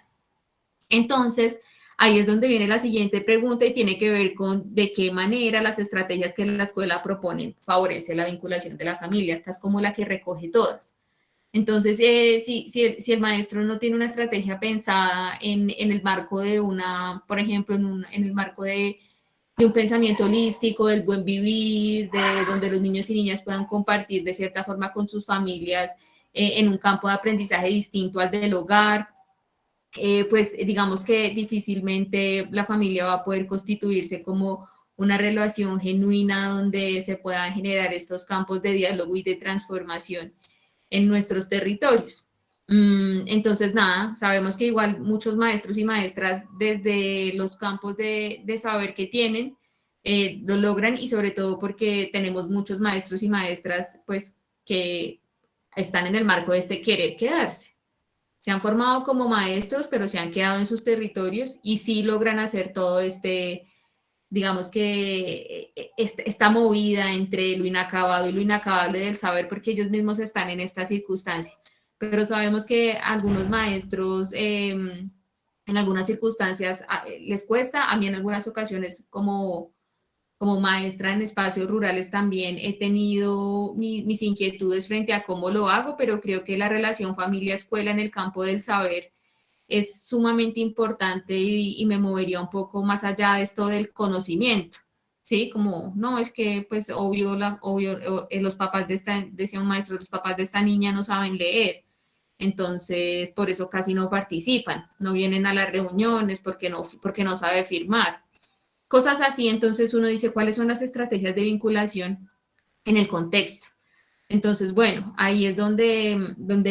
Entonces, ahí es donde viene la siguiente pregunta, y tiene que ver con de qué manera las estrategias que la escuela propone favorece la vinculación de la familia. Esta es como la que recoge todas. Entonces, si el maestro no tiene una estrategia pensada en el marco de una, por ejemplo, en el marco de un pensamiento holístico, del buen vivir, de donde los niños y niñas puedan compartir de cierta forma con sus familias en un campo de aprendizaje distinto al del hogar, pues digamos que difícilmente la familia va a poder constituirse como una relación genuina donde se puedan generar estos campos de diálogo y de transformación en nuestros territorios. Entonces, nada, sabemos que igual muchos maestros y maestras desde los campos de saber que tienen, lo logran, y sobre todo porque tenemos muchos maestros y maestras pues que están en el marco de este querer quedarse. Se han formado como maestros, pero se han quedado en sus territorios y sí logran hacer todo digamos que esta movida entre lo inacabado y lo inacabable del saber, porque ellos mismos están en esta circunstancia. Pero sabemos que a algunos maestros en algunas circunstancias les cuesta. A mí en algunas ocasiones como maestra en espacios rurales también he tenido mis inquietudes frente a cómo lo hago, pero creo que la relación familia-escuela en el campo del saber es sumamente importante, y me movería un poco más allá de esto del conocimiento, ¿sí? Como, no, es que pues obvio, los papás de esta, decía un maestro, los papás de esta niña no saben leer, entonces por eso casi no participan, no vienen a las reuniones porque no sabe firmar. Cosas así, entonces uno dice, ¿cuáles son las estrategias de vinculación en el contexto? Entonces, bueno, ahí es donde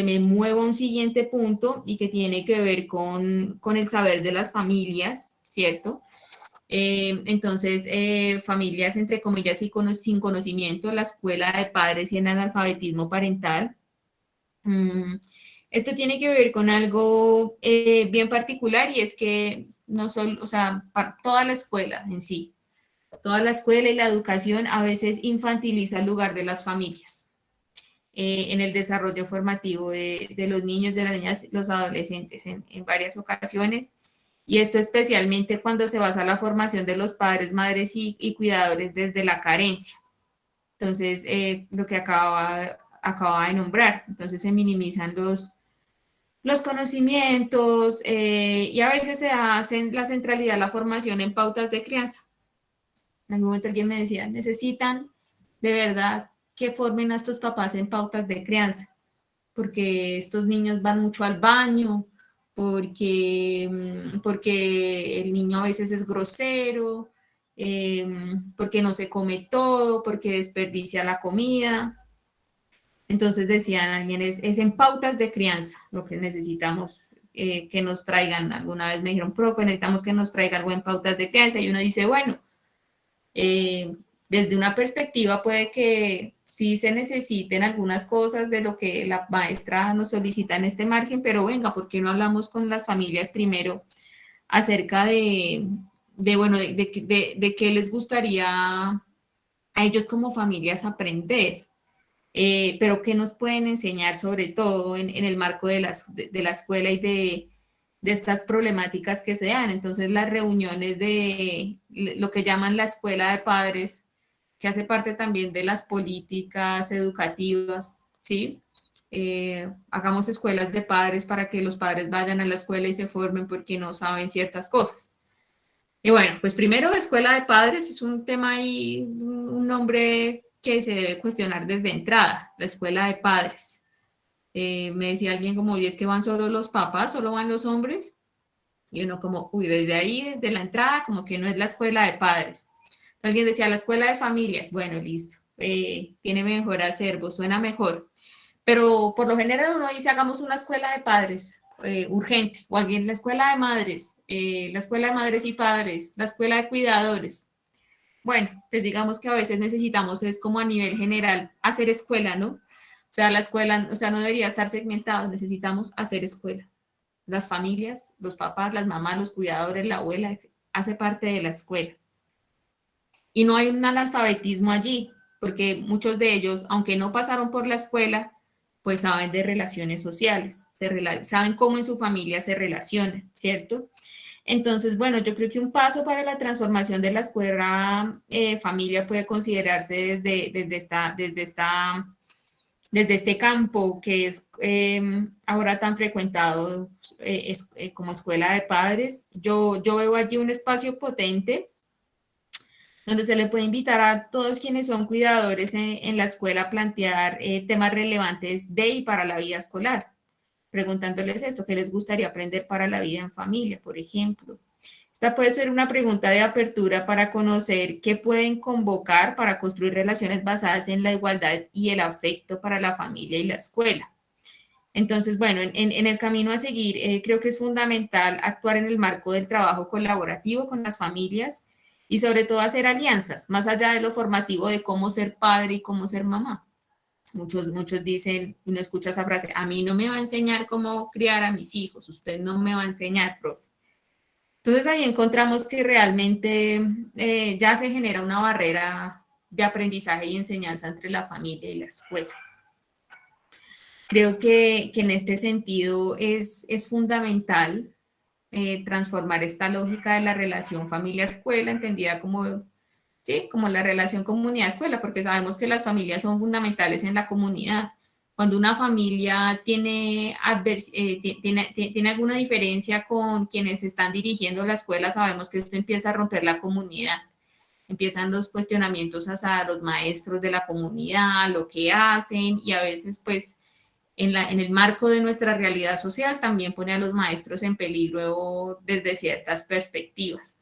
me muevo a un siguiente punto y que tiene que ver con el saber de las familias, ¿cierto? Entonces, familias entre comillas y sin conocimiento, la escuela de padres y el analfabetismo parental. Mm, Esto tiene que ver con algo bien particular y es que no solo, o sea, toda la escuela en sí, toda la escuela y la educación a veces infantiliza el lugar de las familias en el desarrollo formativo de los niños, de las niñas, los adolescentes en varias ocasiones. Y esto especialmente cuando se basa la formación de los padres, madres y cuidadores desde la carencia. Entonces, lo que acaba de nombrar. Entonces, se minimizan los conocimientos y a veces se hacen la centralidad, la formación en pautas de crianza. En algún momento alguien me decía, necesitan de verdad que formen a estos papás en pautas de crianza, porque estos niños van mucho al baño, porque el niño a veces es grosero, porque no se come todo, porque desperdicia la comida. Entonces decían alguien, es en pautas de crianza lo que necesitamos que nos traigan. Alguna vez me dijeron, profe, necesitamos que nos traiga algo en pautas de crianza. Y uno dice, bueno, eh, desde una perspectiva puede que sí se necesiten algunas cosas de lo que la maestra nos solicita en este margen, pero venga, ¿por qué no hablamos con las familias primero acerca bueno, de qué les gustaría a ellos como familias aprender? Pero qué nos pueden enseñar sobre todo en el marco de la escuela y de estas problemáticas que se dan. Entonces, las reuniones de lo que llaman la escuela de padres, que hace parte también de las políticas educativas, ¿sí? Hagamos escuelas de padres para que los padres vayan a la escuela y se formen porque no saben ciertas cosas. Y bueno, pues primero escuela de padres es un tema y un nombre que se debe cuestionar desde entrada, la escuela de padres. Me decía alguien como, ¿y es que van solo los papás, solo van los hombres? Y uno como, uy, desde ahí, desde la entrada, como que no es la escuela de padres. Alguien decía, la escuela de familias. Bueno, listo. Tiene mejor acervo, suena mejor. Pero por lo general uno dice, hagamos una escuela de padres urgente. O alguien, la escuela de madres y padres, la escuela de cuidadores. Bueno, pues digamos que a veces necesitamos, es como a nivel general, hacer escuela, ¿no? O sea, la escuela, o sea, no debería estar segmentado, necesitamos hacer escuela. Las familias, los papás, las mamás, los cuidadores, la abuela, hace parte de la escuela. Y no hay un analfabetismo allí, porque muchos de ellos, aunque no pasaron por la escuela, pues saben de relaciones sociales, saben cómo en su familia se relacionan, ¿cierto? Entonces, bueno, yo creo que un paso para la transformación de la escuela familia puede considerarse desde este campo que es ahora tan frecuentado como escuela de padres. Yo veo allí un espacio potente donde se le puede invitar a todos quienes son cuidadores en la escuela a plantear temas relevantes de y para la vida escolar, preguntándoles esto, ¿qué les gustaría aprender para la vida en familia, por ejemplo? Esta puede ser una pregunta de apertura para conocer qué pueden convocar para construir relaciones basadas en la igualdad y el afecto para la familia y la escuela. Entonces, bueno, en el camino a seguir, creo que es fundamental actuar en el marco del trabajo colaborativo con las familias y sobre todo hacer alianzas, más allá de lo formativo de cómo ser padre y cómo ser mamá. Muchos dicen, uno escucha esa frase, a mí no me va a enseñar cómo criar a mis hijos, usted no me va a enseñar, profe. Entonces ahí encontramos que realmente ya se genera una barrera de aprendizaje y enseñanza entre la familia y la escuela. Creo que en este sentido es fundamental transformar esta lógica de la relación familia-escuela, entendida como, sí, como la relación comunidad-escuela, porque sabemos que las familias son fundamentales en la comunidad. Cuando una familia tiene alguna diferencia con quienes están dirigiendo la escuela, sabemos que esto empieza a romper la comunidad. empiezan los cuestionamientos hacia los maestros de la comunidad, lo que hacen, y a veces pues en el marco de nuestra realidad social también pone a los maestros en peligro desde ciertas perspectivas,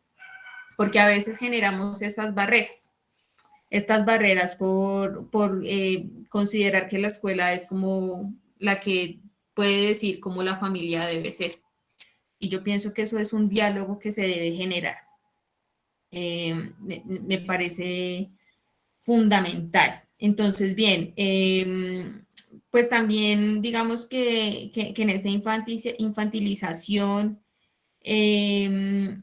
porque a veces generamos estas barreras por considerar que la escuela es como la que puede decir cómo la familia debe ser. Y yo pienso que eso es un diálogo que se debe generar. Me parece fundamental. Entonces, bien, pues también digamos que en esta infantilización, eh,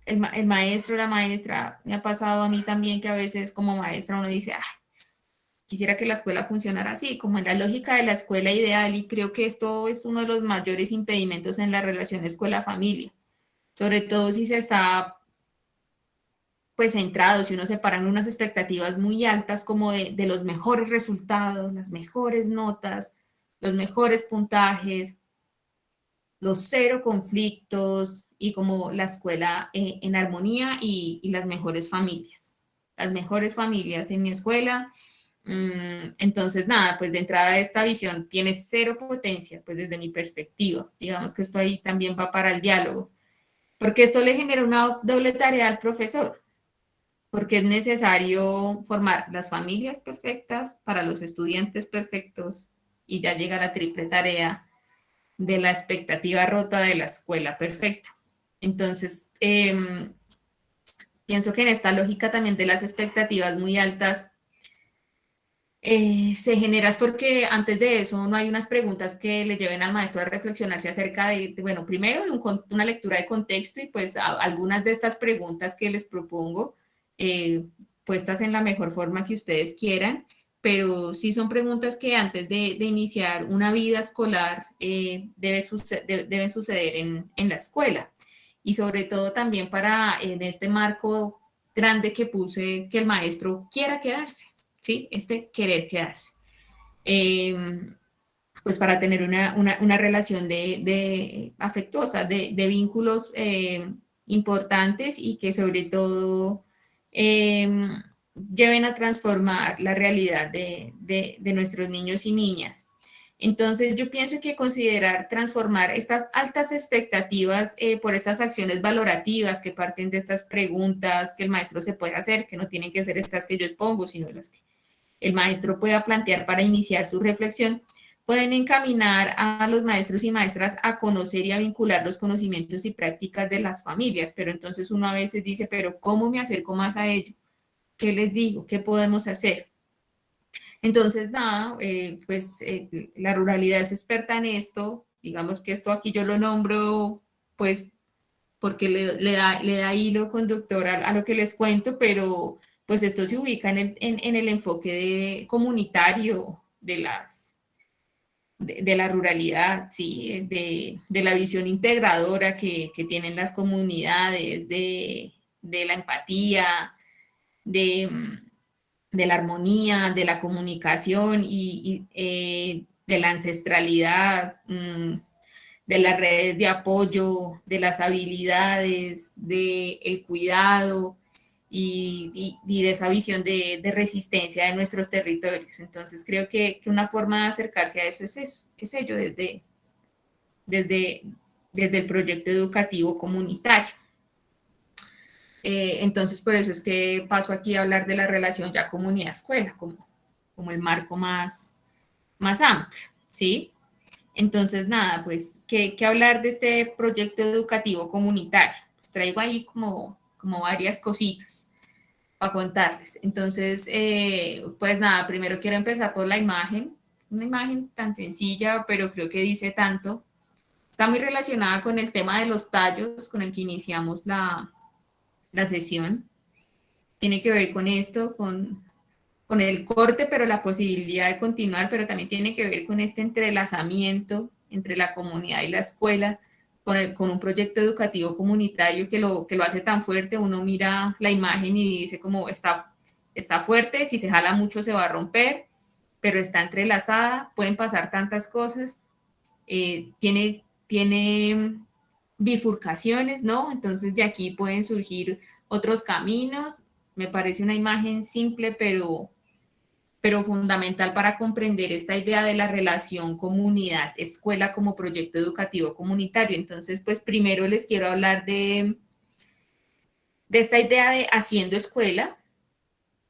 el maestro, la maestra, me ha pasado a mí también que a veces como maestra uno dice, ah, quisiera que la escuela funcionara así, como en la lógica de la escuela ideal, y creo que esto es uno de los mayores impedimentos en la relación escuela-familia, sobre todo si se está pues centrado, si uno se para en unas expectativas muy altas como de los mejores resultados, las mejores notas, los mejores puntajes, los cero conflictos y como la escuela en armonía y las mejores familias. Las mejores familias en mi escuela. Entonces, nada, pues de entrada esta visión tiene cero potencia, pues desde mi perspectiva. Digamos que esto ahí también va para el diálogo, porque esto le genera una doble tarea al profesor, porque es necesario formar las familias perfectas para los estudiantes perfectos y ya llega la triple tarea de la expectativa rota de la escuela perfecta. Entonces, pienso que en esta lógica también de las expectativas muy altas, se genera es porque antes de eso no hay unas preguntas que le lleven al maestro a reflexionarse acerca bueno, primero de una lectura de contexto y pues algunas de estas preguntas que les propongo, puestas en la mejor forma que ustedes quieran, pero sí son preguntas que antes de iniciar una vida escolar deben suceder en la escuela. Y sobre todo también para en este marco grande que puse, que el maestro quiera quedarse, ¿sí? Este querer quedarse. Pues para tener una relación afectuosa, de vínculos importantes y que sobre todo lleven a transformar la realidad de nuestros niños y niñas. Entonces, yo pienso que considerar transformar estas altas expectativas por estas acciones valorativas que parten de estas preguntas que el maestro se puede hacer, que no tienen que ser estas que yo expongo, sino las que el maestro pueda plantear para iniciar su reflexión, pueden encaminar a los maestros y maestras a conocer y a vincular los conocimientos y prácticas de las familias. Pero entonces uno a veces dice, pero ¿cómo me acerco más a ello? ¿Qué les digo? ¿Qué podemos hacer? Entonces, nada, la ruralidad es experta en esto. Digamos que esto aquí yo lo nombro, pues, porque le da hilo conductor a lo que les cuento, pero pues esto se ubica en el enfoque comunitario de la ruralidad, ¿sí? De la visión integradora que tienen las comunidades, de la empatía, de, de la armonía, de la comunicación de la ancestralidad, de las redes de apoyo, de las habilidades, del cuidado de esa visión de resistencia de nuestros territorios. Entonces creo que una forma de acercarse a eso es eso, es ello, desde, desde el proyecto educativo comunitario. Entonces, por eso es que paso aquí a hablar de la relación ya comunidad-escuela, como el marco más amplio, ¿sí? Entonces, nada, pues, ¿qué hablar de este proyecto educativo comunitario? Pues traigo ahí como varias cositas para contarles. Entonces, pues nada, primero quiero empezar por la imagen, una imagen tan sencilla, pero creo que dice tanto. Está muy relacionada con el tema de los tallos, con el que iniciamos la sesión. Tiene que ver con esto, con el corte, pero la posibilidad de continuar, pero también tiene que ver con este entrelazamiento entre la comunidad y la escuela, con un proyecto educativo comunitario que lo hace tan fuerte. Uno mira la imagen y dice como está fuerte, si se jala mucho se va a romper, pero está entrelazada, pueden pasar tantas cosas, tiene bifurcaciones, ¿no? Entonces de aquí pueden surgir otros caminos. Me parece una imagen simple, pero fundamental para comprender esta idea de la relación comunidad-escuela como proyecto educativo comunitario. Entonces, pues primero les quiero hablar de esta idea de haciendo escuela.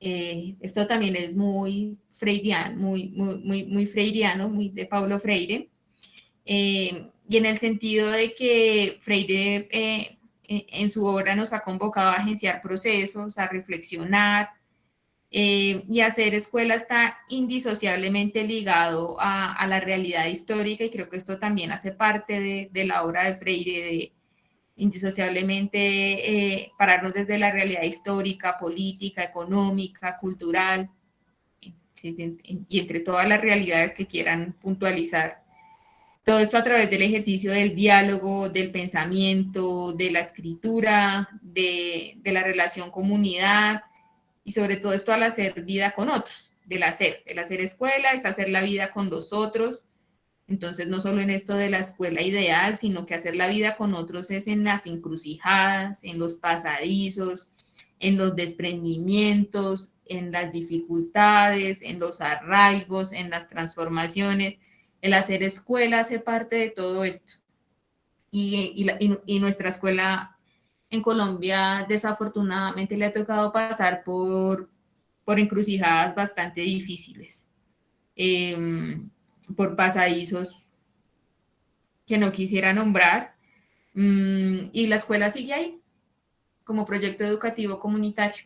Esto también es muy freudiano, muy freiriano, muy de Paulo Freire, y en el sentido de que Freire en su obra nos ha convocado a agenciar procesos, a reflexionar, y hacer escuela está indisociablemente ligado a la realidad histórica, y creo que esto también hace parte de la obra de Freire, de indisociablemente pararnos desde la realidad histórica, política, económica, cultural, y entre todas las realidades que quieran puntualizar. Todo esto a través del ejercicio del diálogo, del pensamiento, de la escritura, de la relación comunidad, y sobre todo esto al hacer vida con otros, del hacer. El hacer escuela es hacer la vida con los otros. Entonces, no solo en esto de la escuela ideal, sino que hacer la vida con otros es en las encrucijadas, en los pasadizos, en los desprendimientos, en las dificultades, en los arraigos, en las transformaciones. El hacer escuela hace parte de todo esto. Y nuestra escuela en Colombia, desafortunadamente, le ha tocado pasar por encrucijadas bastante difíciles. Por pasadizos que no quisiera nombrar, y la escuela sigue ahí como proyecto educativo comunitario.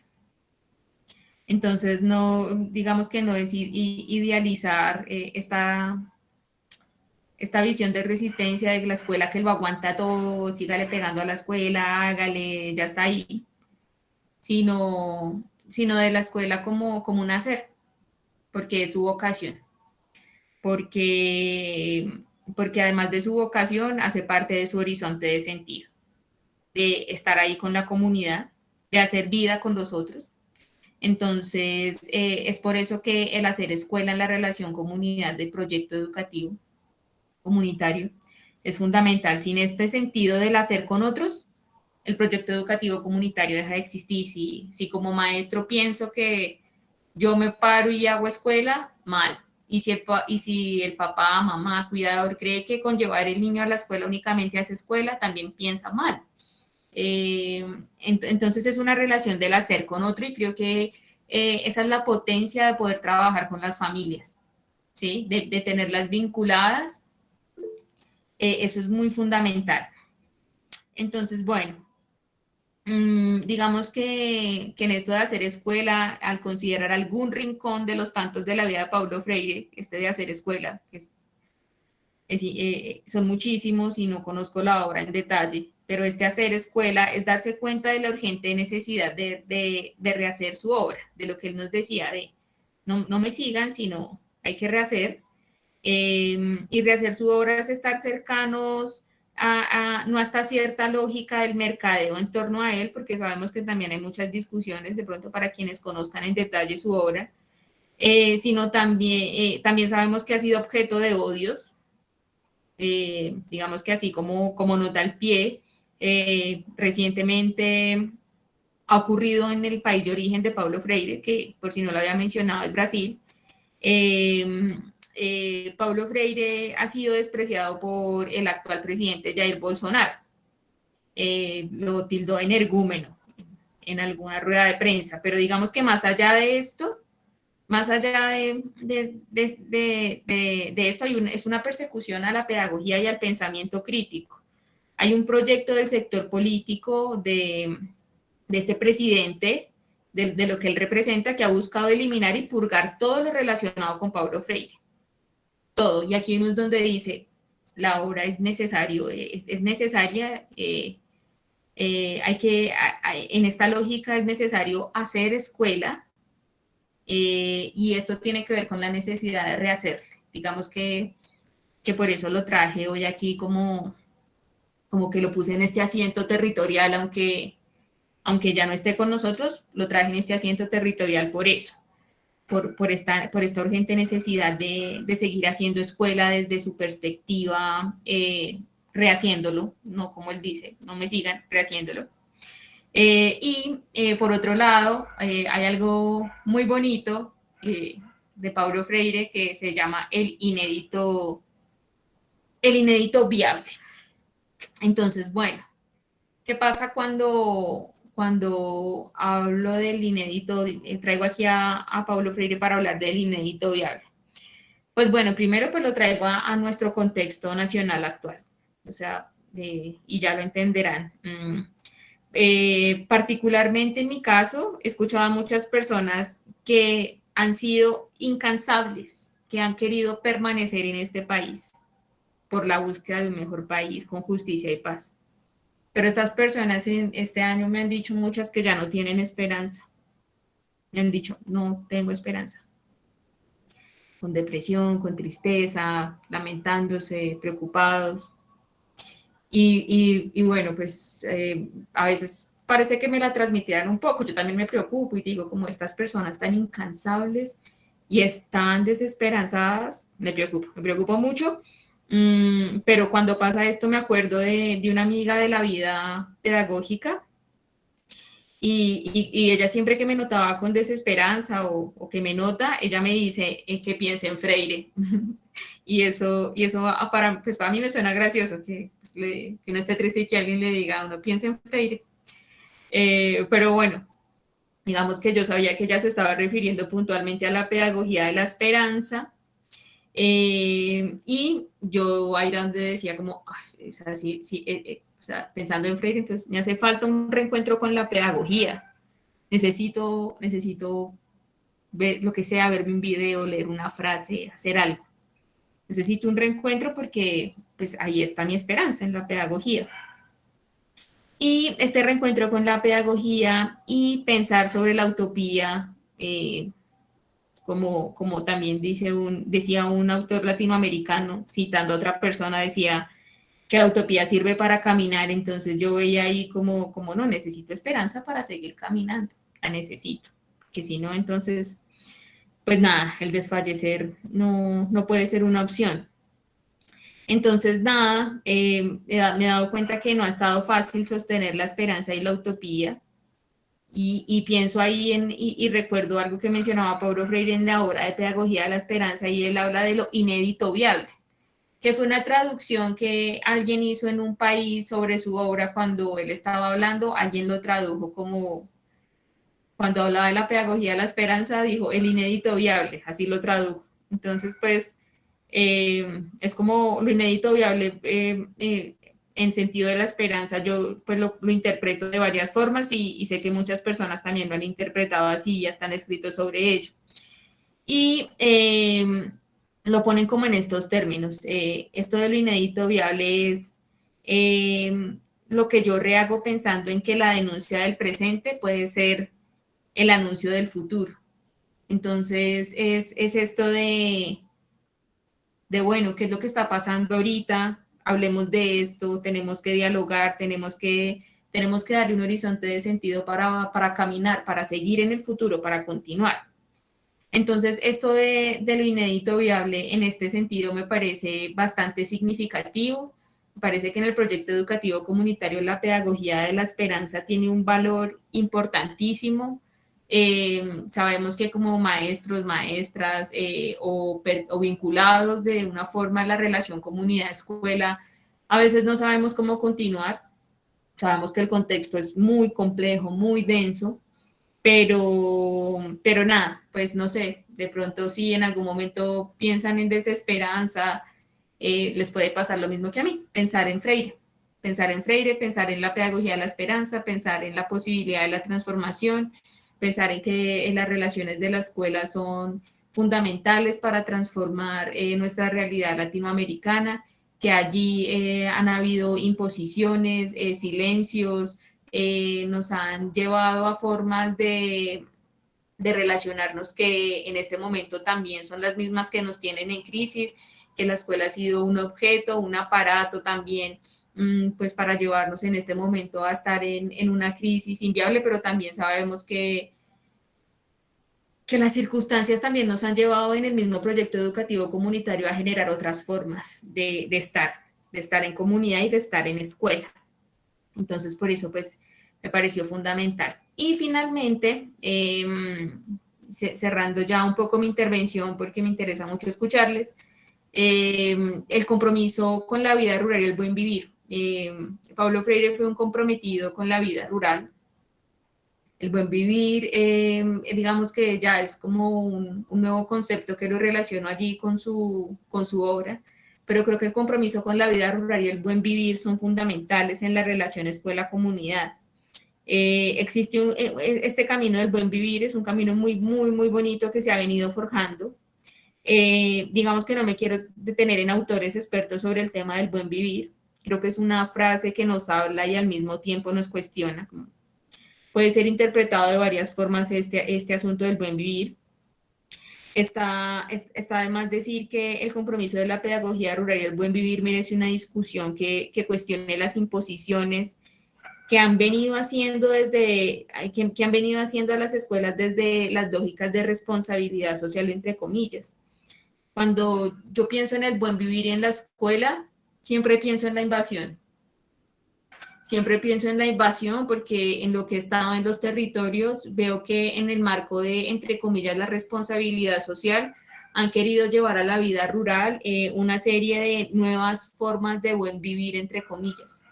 Entonces, no, digamos que no es idealizar esta visión de resistencia de la escuela que lo aguanta todo, sígale pegando a la escuela, hágale, ya está ahí, sino de la escuela como un hacer, porque es su vocación. Porque además de su vocación, hace parte de su horizonte de sentido, de estar ahí con la comunidad, de hacer vida con los otros. Entonces, es por eso que el hacer escuela en la relación comunidad de proyecto educativo comunitario es fundamental. Sin este sentido del hacer con otros, el proyecto educativo comunitario deja de existir. Si como maestro pienso que yo me paro y hago escuela, mal. Y si el papá, mamá, cuidador cree que con llevar el niño a la escuela únicamente hace escuela, también piensa mal. Entonces es una relación del hacer con otro, y creo que esa es la potencia de poder trabajar con las familias, ¿sí? De tenerlas vinculadas. Eso es muy fundamental. Entonces, bueno, digamos que en esto de hacer escuela, al considerar algún rincón de los tantos de la vida de Paulo Freire, de hacer escuela, que son muchísimos y no conozco la obra en detalle, pero hacer escuela es darse cuenta de la urgente necesidad de rehacer su obra, de lo que él nos decía, de no me sigan, sino hay que rehacer. Y rehacer su obra es estar cercanos no hasta cierta lógica del mercadeo en torno a él, porque sabemos que también hay muchas discusiones, de pronto para quienes conozcan en detalle su obra, sino también sabemos que ha sido objeto de odios, digamos que así como nota al pie, recientemente ha ocurrido en el país de origen de Paulo Freire, que por si no lo había mencionado es Brasil. Paulo Freire ha sido despreciado por el actual presidente Jair Bolsonaro. Lo tildó energúmeno en alguna rueda de prensa, pero digamos que más allá de esto, más allá de esto, es una persecución a la pedagogía y al pensamiento crítico. Hay un proyecto del sector político de este presidente, de lo que él representa, que ha buscado eliminar y purgar todo lo relacionado con Paulo Freire. Todo. Y aquí uno es donde dice, la obra es necesaria, en esta lógica es necesario hacer escuela, y esto tiene que ver con la necesidad de rehacerle. Digamos que por eso lo traje hoy aquí como que lo puse en este asiento territorial, aunque ya no esté con nosotros, lo traje en este asiento territorial por eso. Por esta urgente necesidad de seguir haciendo escuela desde su perspectiva, rehaciéndolo, no como él dice, no me sigan, rehaciéndolo. Por otro lado, hay algo muy bonito de Paulo Freire que se llama el inédito viable. Entonces, bueno, ¿qué pasa cuando hablo del inédito? Traigo aquí a Paulo Freire para hablar del inédito viable. Pues bueno, primero pues lo traigo a nuestro contexto nacional actual, o sea, y ya lo entenderán. Particularmente en mi caso, he escuchado a muchas personas que han sido incansables, que han querido permanecer en este país por la búsqueda de un mejor país con justicia y paz. Pero estas personas en este año me han dicho muchas que ya no tienen esperanza. Me han dicho, no tengo esperanza. Con depresión, con tristeza, lamentándose, preocupados. Y bueno, pues a veces parece que me la transmitieran un poco. Yo también me preocupo y digo, como estas personas tan incansables y están desesperanzadas, me preocupo mucho. Pero cuando pasa esto me acuerdo de una amiga de la vida pedagógica y ella siempre que me notaba con desesperanza o que me nota, ella me dice que piense en Freire. Y eso pues para mí me suena gracioso, pues, que uno esté triste y que alguien le diga, uno piense en Freire. Pero bueno, digamos que yo sabía que ella se estaba refiriendo puntualmente a la pedagogía de la esperanza. Y yo ahí era donde decía como, o sea, sí, o sea, pensando en Freire, entonces me hace falta un reencuentro con la pedagogía. Necesito ver lo que sea, verme un video, leer una frase, hacer algo. Necesito un reencuentro porque pues ahí está mi esperanza en la pedagogía. Y este reencuentro con la pedagogía y pensar sobre la utopía, como también decía un autor latinoamericano, citando a otra persona, decía que la utopía sirve para caminar, entonces yo veía ahí como no, necesito esperanza para seguir caminando, la necesito, que si no, entonces, pues nada, el desfallecer no puede ser una opción. Entonces, nada, me he dado cuenta que no ha estado fácil sostener la esperanza y la utopía. Y pienso ahí y recuerdo algo que mencionaba Paulo Freire en la obra de Pedagogía de la Esperanza, y él habla de lo inédito viable, que fue una traducción que alguien hizo en un país sobre su obra cuando él estaba hablando, alguien lo tradujo como, cuando hablaba de la pedagogía de la esperanza, dijo el inédito viable, así lo tradujo. Entonces, pues, es como lo inédito viable en sentido de la esperanza. Yo pues lo interpreto de varias formas y sé que muchas personas también lo han interpretado así y ya están escritos sobre ello. Y lo ponen como en estos términos. Esto de lo inédito viable es lo que yo rehago pensando en que la denuncia del presente puede ser el anuncio del futuro. Entonces es esto bueno, qué es lo que está pasando ahorita, hablemos de esto, tenemos que dialogar, tenemos que darle un horizonte de sentido para caminar, para seguir en el futuro, para continuar. Entonces, esto de lo inédito viable en este sentido me parece bastante significativo. Me parece que en el proyecto educativo comunitario la pedagogía de la esperanza tiene un valor importantísimo. Sabemos que como maestros, maestras o vinculados de una forma a la relación comunidad-escuela, a veces no sabemos cómo continuar. Sabemos que el contexto es muy complejo, muy denso, pero nada, pues no sé, de pronto si en algún momento piensan en desesperanza, les puede pasar lo mismo que a mí, pensar en Freire, pensar en la pedagogía de la esperanza, pensar en la posibilidad de la transformación, pensar en que las relaciones de la escuela son fundamentales para transformar nuestra realidad latinoamericana, que allí han habido imposiciones, silencios, nos han llevado a formas de relacionarnos que en este momento también son las mismas que nos tienen en crisis, que la escuela ha sido un objeto, un aparato también, pues para llevarnos en este momento a estar en una crisis inviable, pero también sabemos que las circunstancias también nos han llevado en el mismo proyecto educativo comunitario a generar otras formas de estar en comunidad y de estar en escuela. Entonces, por eso, pues, me pareció fundamental. Y finalmente, cerrando ya un poco mi intervención, porque me interesa mucho escucharles, el compromiso con la vida rural y el buen vivir. Paulo Freire fue un comprometido con la vida rural. El buen vivir, digamos que ya es como un nuevo concepto que lo relaciono allí con su obra, pero creo que el compromiso con la vida rural y el buen vivir son fundamentales en la relación escuela-comunidad. Existe este camino del buen vivir, es un camino muy, muy, muy bonito que se ha venido forjando. Digamos que no me quiero detener en autores expertos sobre el tema del buen vivir. Creo que es una frase que nos habla y al mismo tiempo nos cuestiona. Puede ser interpretado de varias formas este asunto del buen vivir. Está además decir que el compromiso de la pedagogía rural y el buen vivir merece una discusión que cuestione las imposiciones que han venido haciendo que han venido haciendo a las escuelas desde las lógicas de responsabilidad social, entre comillas. Cuando yo pienso en el buen vivir en la escuela, siempre pienso en la invasión. Siempre pienso en la invasión porque en lo que he estado en los territorios veo que en el marco de, entre comillas, la responsabilidad social, han querido llevar a la vida rural una serie de nuevas formas de buen vivir, entre comillas,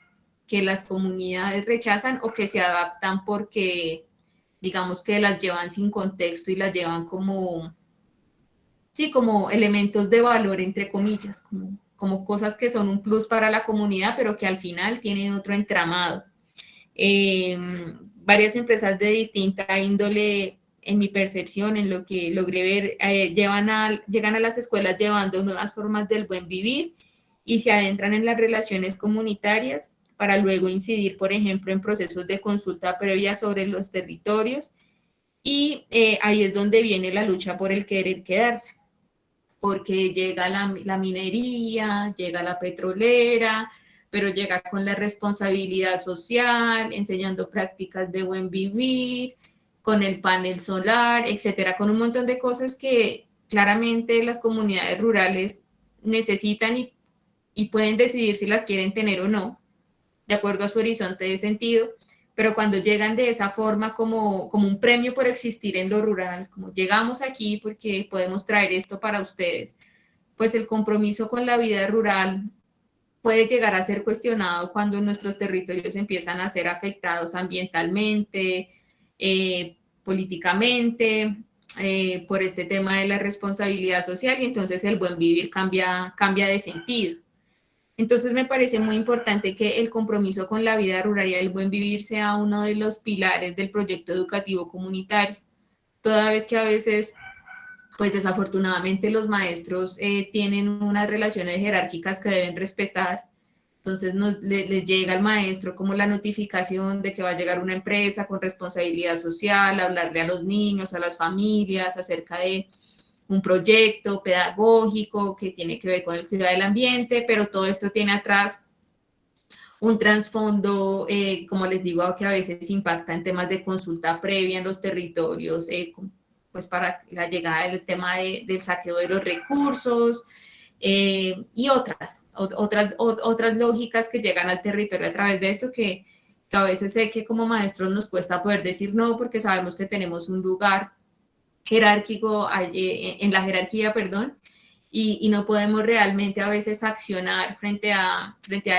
que las comunidades rechazan o que se adaptan porque, digamos que las llevan sin contexto y las llevan como, sí, como elementos de valor, entre comillas, como cosas que son un plus para la comunidad, pero que al final tienen otro entramado. Varias empresas de distinta índole, en mi percepción, en lo que logré ver, llegan a las escuelas llevando nuevas formas del buen vivir y se adentran en las relaciones comunitarias para luego incidir, por ejemplo, en procesos de consulta previa sobre los territorios. Y ahí es donde viene la lucha por el querer quedarse, porque llega la minería, llega la petrolera, pero llega con la responsabilidad social, enseñando prácticas de buen vivir, con el panel solar, etcétera, con un montón de cosas que claramente las comunidades rurales necesitan y pueden decidir si las quieren tener o no, de acuerdo a su horizonte de sentido, pero cuando llegan de esa forma como un premio por existir en lo rural, como llegamos aquí porque podemos traer esto para ustedes, pues el compromiso con la vida rural puede llegar a ser cuestionado cuando nuestros territorios empiezan a ser afectados ambientalmente, políticamente, por este tema de la responsabilidad social, y entonces el buen vivir cambia de sentido. Entonces me parece muy importante que el compromiso con la vida rural y el buen vivir sea uno de los pilares del proyecto educativo comunitario, toda vez que a veces, pues desafortunadamente los maestros tienen unas relaciones jerárquicas que deben respetar. Entonces les llega al maestro como la notificación de que va a llegar una empresa con responsabilidad social, hablarle a los niños, a las familias acerca de un proyecto pedagógico que tiene que ver con el cuidado del ambiente, pero todo esto tiene atrás un trasfondo, como les digo, que a veces impacta en temas de consulta previa en los territorios, pues para la llegada del tema del saqueo de los recursos, y otras lógicas que llegan al territorio a través de esto que a veces sé que como maestros nos cuesta poder decir no porque sabemos que tenemos un lugar jerárquico, en la jerarquía, perdón, y no podemos realmente a veces accionar frente a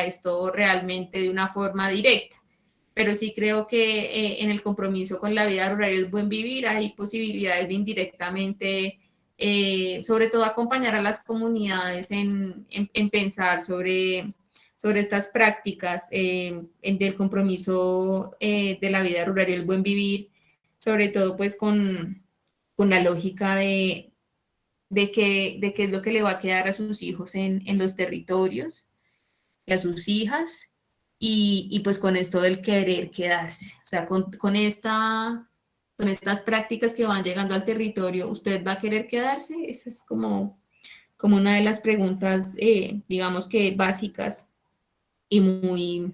esto realmente de una forma directa. Pero sí creo que en el compromiso con la vida rural y el buen vivir hay posibilidades de indirectamente, sobre todo acompañar a las comunidades en pensar sobre estas prácticas del compromiso de la vida rural y el buen vivir, sobre todo pues con la lógica de qué es lo que le va a quedar a sus hijos en los territorios y a sus hijas, y pues con esto del querer quedarse, o sea, con estas prácticas que van llegando al territorio, ¿usted va a querer quedarse? Esa es como una de las preguntas, digamos que básicas y muy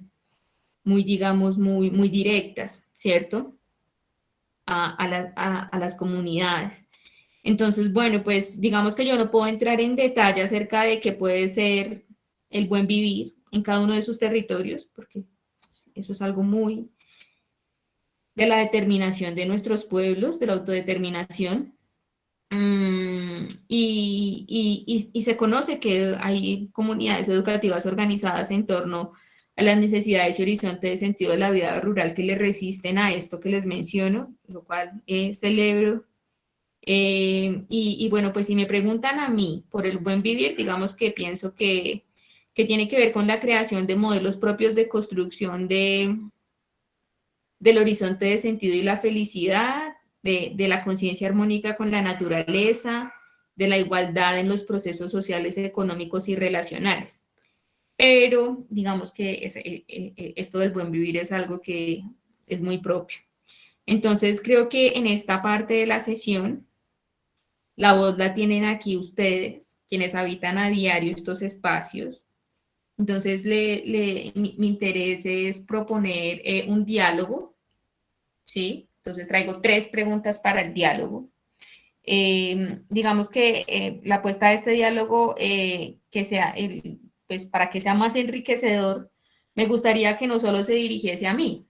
digamos, muy directas, ¿cierto? A las comunidades. Entonces, bueno, pues digamos que yo no puedo entrar en detalle acerca de qué puede ser el buen vivir en cada uno de sus territorios, porque eso es algo muy, de la determinación de nuestros pueblos, de la autodeterminación. Y se conoce que hay comunidades educativas organizadas en torno a las necesidades y horizontes de sentido de la vida rural que le resisten a esto que les menciono, lo cual celebro. Bueno, pues si me preguntan a mí por el buen vivir, digamos que pienso que tiene que ver con la creación de modelos propios de construcción del horizonte de sentido y la felicidad, de la conciencia armónica con la naturaleza, de la igualdad en los procesos sociales, económicos y relacionales. Pero digamos que esto del buen vivir es algo que es muy propio. Entonces creo que en esta parte de la sesión, la voz la tienen aquí ustedes, quienes habitan a diario estos espacios. Entonces mi interés es proponer un diálogo. ¿Sí? Entonces traigo 3 preguntas para el diálogo. Digamos que la apuesta de este diálogo, que sea, pues para que sea más enriquecedor, me gustaría que no solo se dirigiese a mí,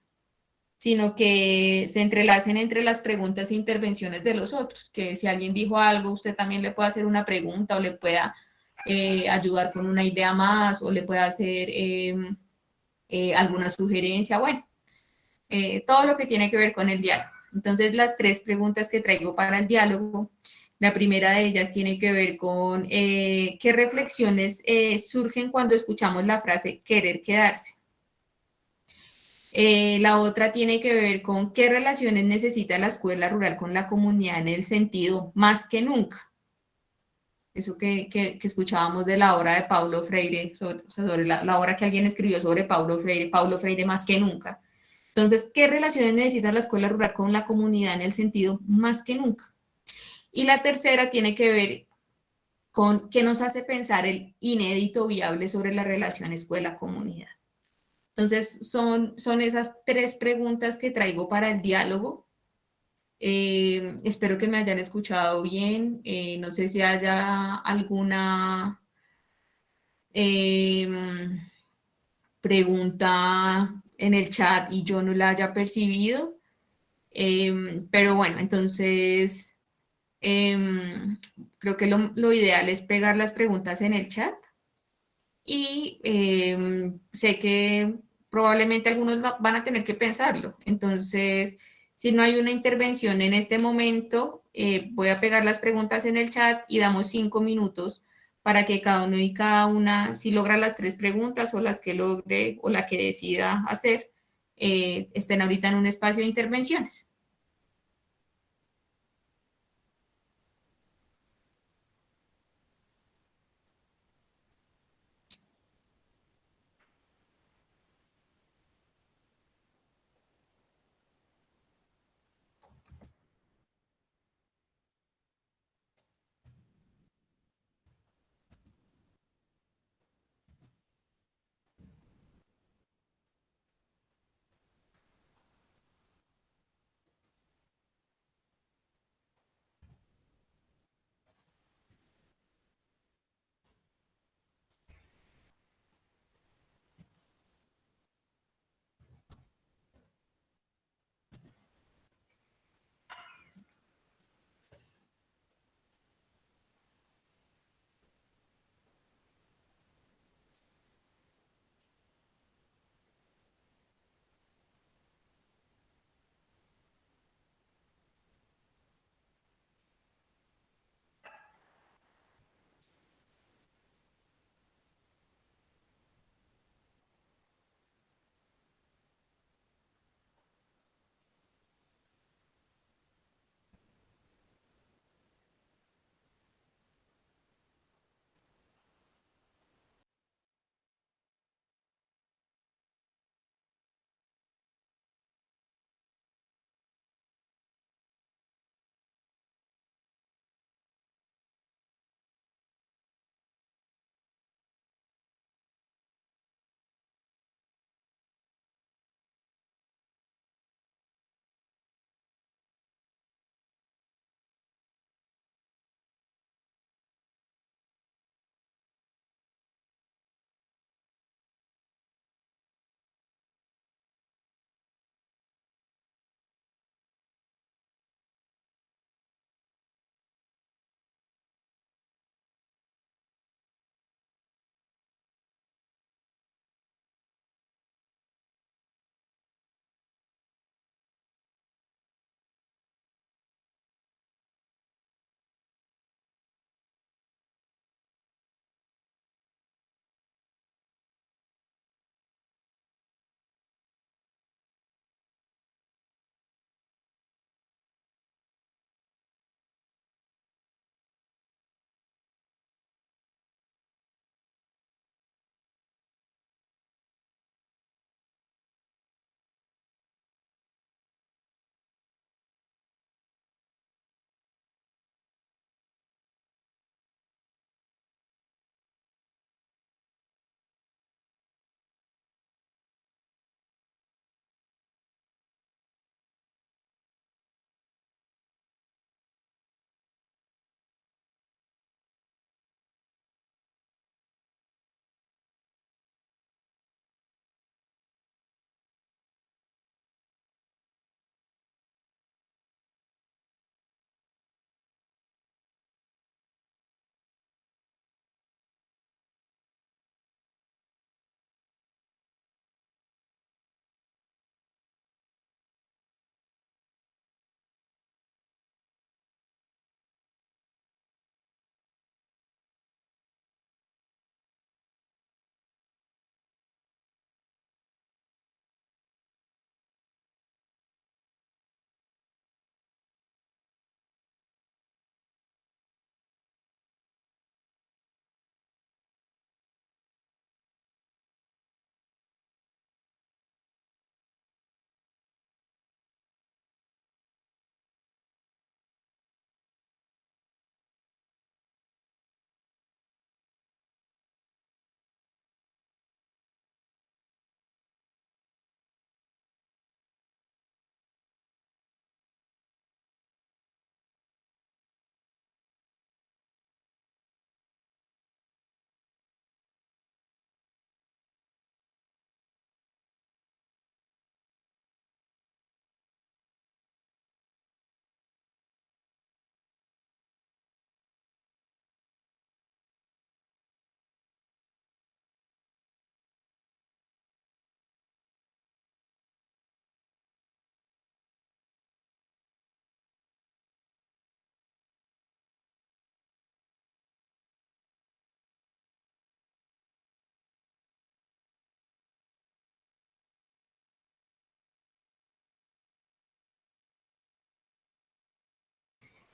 sino que se entrelacen entre las preguntas e intervenciones de los otros, que si alguien dijo algo, usted también le pueda hacer una pregunta o le pueda ayudar con una idea más o le pueda hacer alguna sugerencia, bueno, todo lo que tiene que ver con el diálogo. Entonces, las 3 preguntas que traigo para el diálogo, la primera de ellas tiene que ver con qué reflexiones surgen cuando escuchamos la frase querer quedarse. La otra tiene que ver con qué relaciones necesita la escuela rural con la comunidad en el sentido más que nunca. Eso que escuchábamos de la obra de Paulo Freire, sobre la obra que alguien escribió sobre Paulo Freire más que nunca. Entonces, ¿qué relaciones necesita la escuela rural con la comunidad en el sentido más que nunca? Y la tercera tiene que ver con qué nos hace pensar el inédito viable sobre la relación escuela-comunidad. Entonces, son esas 3 preguntas que traigo para el diálogo. Espero que me hayan escuchado bien. No sé si haya alguna eh, pregunta en el chat y yo no la haya percibido. Pero bueno, entonces creo que lo ideal es pegar las preguntas en el chat y sé que probablemente algunos van a tener que pensarlo. Entonces, si no hay una intervención en este momento, voy a pegar las preguntas en el chat y damos 5 minutos para que cada uno y cada una, si logra las 3 preguntas o las que logre o la que decida hacer, estén ahorita en un espacio de intervenciones.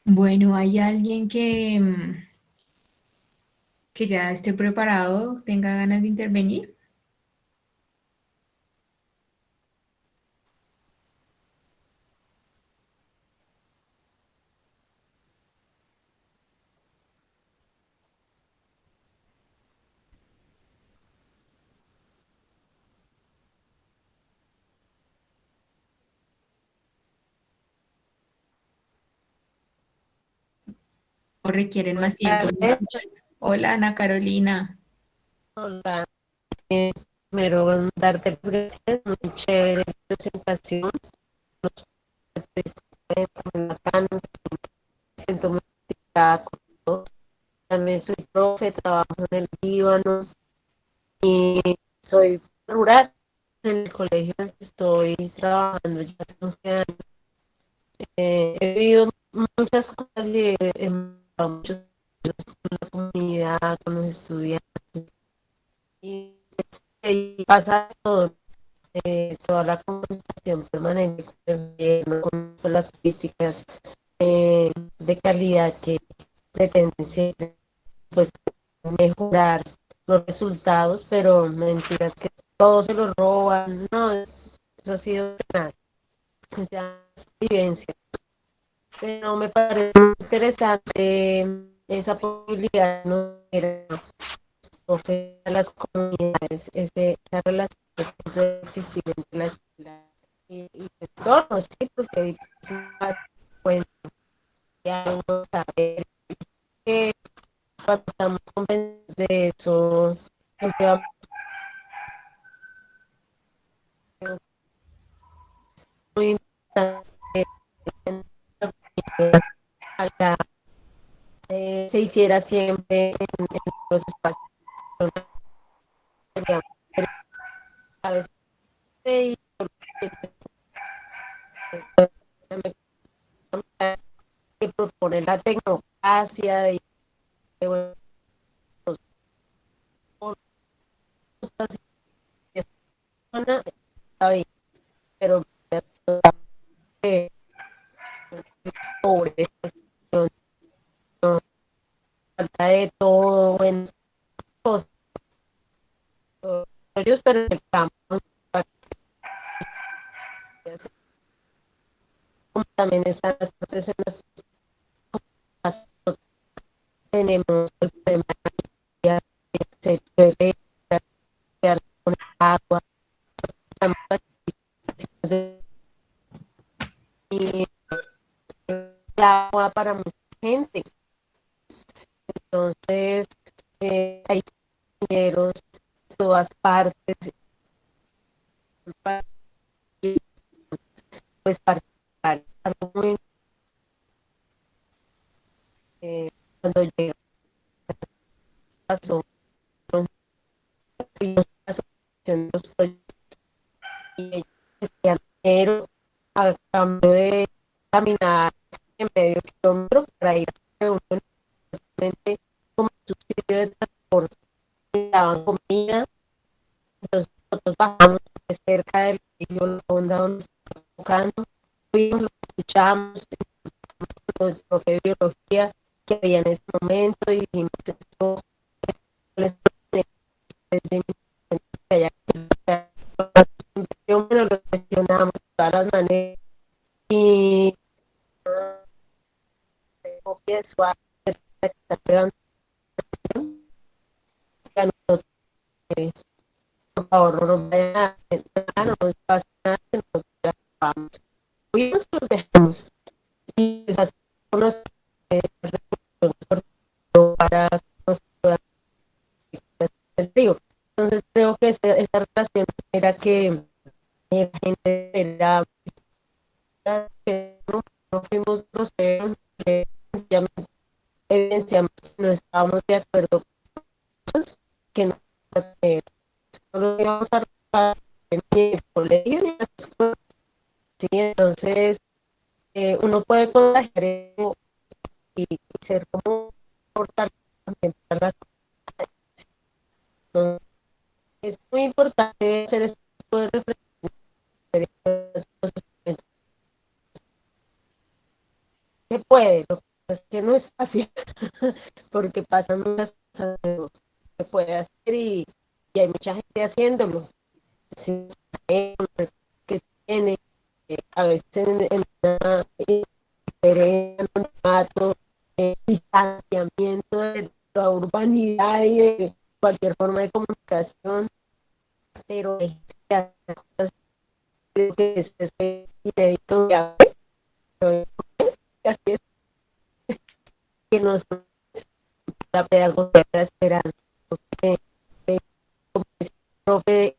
Bueno, ¿hay alguien que ya esté preparado, tenga ganas de intervenir? ¿O requieren Buenas más tiempo en tardes. escuchar? Hola, Ana Carolina. Hola. Primero, darte las gracias. Muy chévere la presentación. Nos muy bacano. Me siento muy identificada con todos. También soy profe, trabajo en el Líbano y soy rural. En el colegio en el que estoy trabajando ya hace 11 años. He vivido muchas cosas y he mandado muchos con la comunidad, con los estudiantes. Y pasa todo, toda la comunicación permanente con el gobierno, con las críticas de calidad que pretenden siempre pues, mejorar los resultados, pero mentiras que todos se lo roban, no, eso ha sido nada, ya vivencia. Pero me parece muy interesante esa posibilidad, ¿no? Ofrecer a las comunidades esa relación que puede existir entre la escuela y el entorno, sí, porque hay que cuenta algo, saber que cuando estamos convencidos de eso, siempre vamos a ser muy importante a la, se hiciera siempre en los espacios a veces y que propone la tecnocracia y bueno, está bien, pero eh, pobre, no, no, falta de todo, bueno, cosas, ellos pero en el campo, como también están las cosas en las casas, tenemos el problema de que se puede quedar con el agua, estamos aquí, y el agua para mucha gente, entonces hay ingenieros de todas partes, pues participar, algo muy cuando llega pasó con los proyectos y ellos decían, pero a cambio de caminar en medio kilómetro para ir a reuniones, simplemente como subsidio de transporte, y daban comida, entonces nosotros bajamos de cerca del río La Honda donde estamos tocando, fuimos, lo escuchamos, con el profe de biología que había en ese momento y dijimos esto les lo cuestionamos de todas las maneras y copia de su arte que está pegando a nosotros, por favor no nos vayan a no nos pasa nada que nosotros ya vamos. Hoy nos dejamos y las personas para el río. Entonces creo que esa relación era que la gente era que no fuimos groseros, que sencillamente evidenciamos que no estábamos de acuerdo con cosas que no lo íbamos a reparar en el colegio ni en las escuelas. Sí, entonces uno puede contagiar eso y ser como portal también para las cosas. Es muy importante hacer este tipo de reflexiones. Se puede, que no es fácil, porque pasan muchas cosas que no se puede hacer y hay mucha gente haciéndolo. Sí, que tiene a veces en una anonimato, distanciamiento de la urbanidad y de cualquier forma de comunicación, pero hay que hacer cosas, creo que es inédito ya, pero así es que nos la pedagogía de la esperanza, que como el profe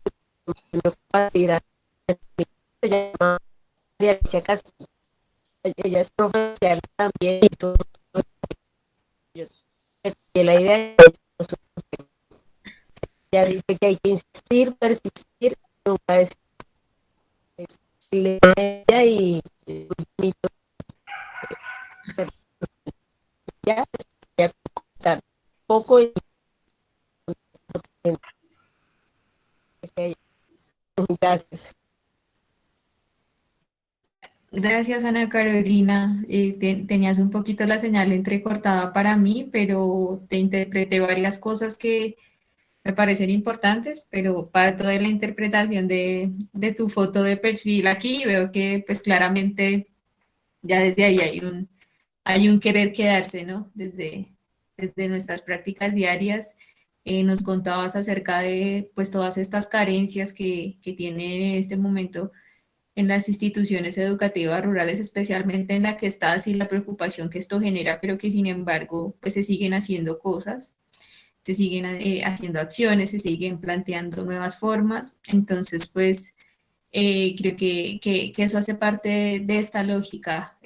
me compartirá, se llama María Alicia Castillo. Ella es profesional también y todo. Que la idea es, ella dice que hay que insistir, persistir, nunca decirle a ella y ya, ya contar poco y gracias. Gracias, Ana Carolina. Tenías un poquito la señal entrecortada para mí, pero te interpreté varias cosas que me parecen importantes, pero parto de la interpretación de tu foto de perfil aquí, veo que pues claramente ya desde ahí hay un querer quedarse, ¿no? Desde nuestras prácticas diarias, nos contabas acerca de pues todas estas carencias que tiene en este momento en las instituciones educativas rurales, especialmente en la que estás y la preocupación que esto genera, pero que sin embargo pues se siguen haciendo cosas, se siguen haciendo acciones, se siguen planteando nuevas formas. Entonces pues creo que eso hace parte de esta lógica.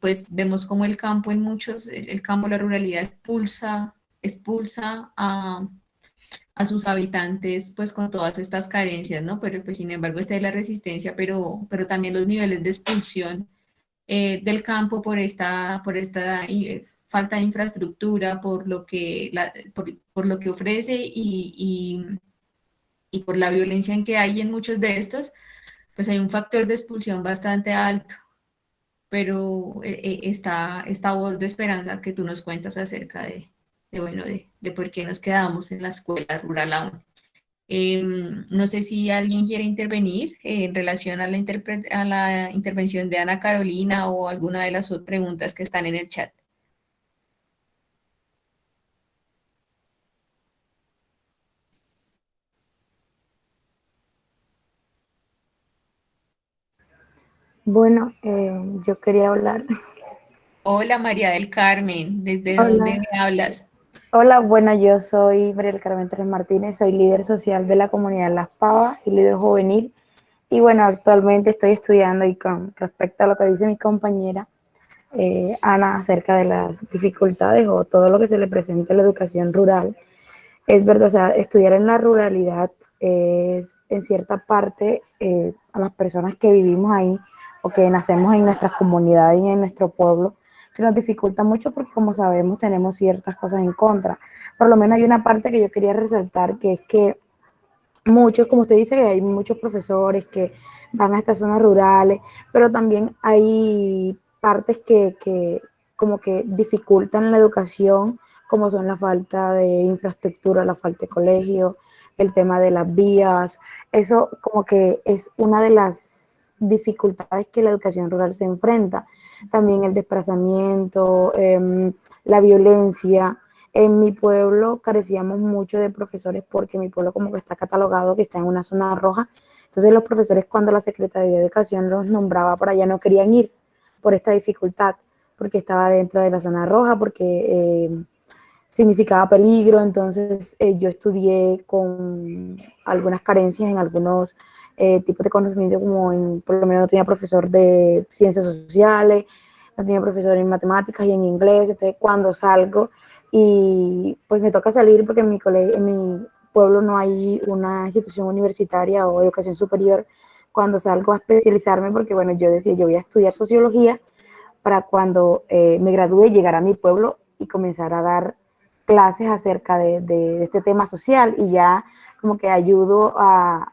Pues vemos como el campo en muchos, el campo, la ruralidad expulsa a sus habitantes pues con todas estas carencias, ¿no? Pero pues sin embargo está ahí la resistencia, pero también los niveles de expulsión del campo por esta falta de infraestructura, por lo que ofrece y por la violencia en que hay en muchos de estos, pues hay un factor de expulsión bastante alto, pero esta voz de esperanza que tú nos cuentas acerca bueno, de por qué nos quedamos en la escuela rural aún. No sé si alguien quiere intervenir en relación a a la intervención de Ana Carolina o alguna de las preguntas que están en el chat. Bueno, yo quería hablar. Hola María del Carmen, ¿desde dónde Hola. me hablas? Hola, bueno, yo soy María del Carmen Tres Martínez, soy líder social de la comunidad Las Pavas y líder juvenil. Y bueno, actualmente estoy estudiando y con respecto a lo que dice mi compañera Ana acerca de las dificultades o todo lo que se le presenta en la educación rural, es verdad, o sea, estudiar en la ruralidad es en cierta parte a las personas que vivimos ahí o que nacemos en nuestras comunidades y en nuestro pueblo, se nos dificulta mucho porque como sabemos tenemos ciertas cosas en contra. Por lo menos hay una parte que yo quería resaltar, que es que muchos, como usted dice, que hay muchos profesores que van a estas zonas rurales, pero también hay partes que como que dificultan la educación, como son la falta de infraestructura, la falta de colegio, el tema de las vías. Eso como que es una de las dificultades que la educación rural se enfrenta. También el desplazamiento, la violencia. En mi pueblo carecíamos mucho de profesores porque mi pueblo como que está catalogado que está en una zona roja. Entonces los profesores, cuando la Secretaría de Educación los nombraba para allá, no querían ir por esta dificultad, porque estaba dentro de la zona roja, porque significaba peligro. Entonces yo estudié con algunas carencias en algunos tipos de conocimiento, como por lo menos no tenía profesor de ciencias sociales, no tenía profesor en matemáticas y en inglés. Entonces cuando salgo y pues me toca salir porque en mi colegio, en mi pueblo no hay una institución universitaria o educación superior, cuando salgo a especializarme, porque bueno, yo decía, yo voy a estudiar sociología para cuando me gradúe llegar a mi pueblo y comenzar a dar clases acerca de este tema social, y ya como que ayudo a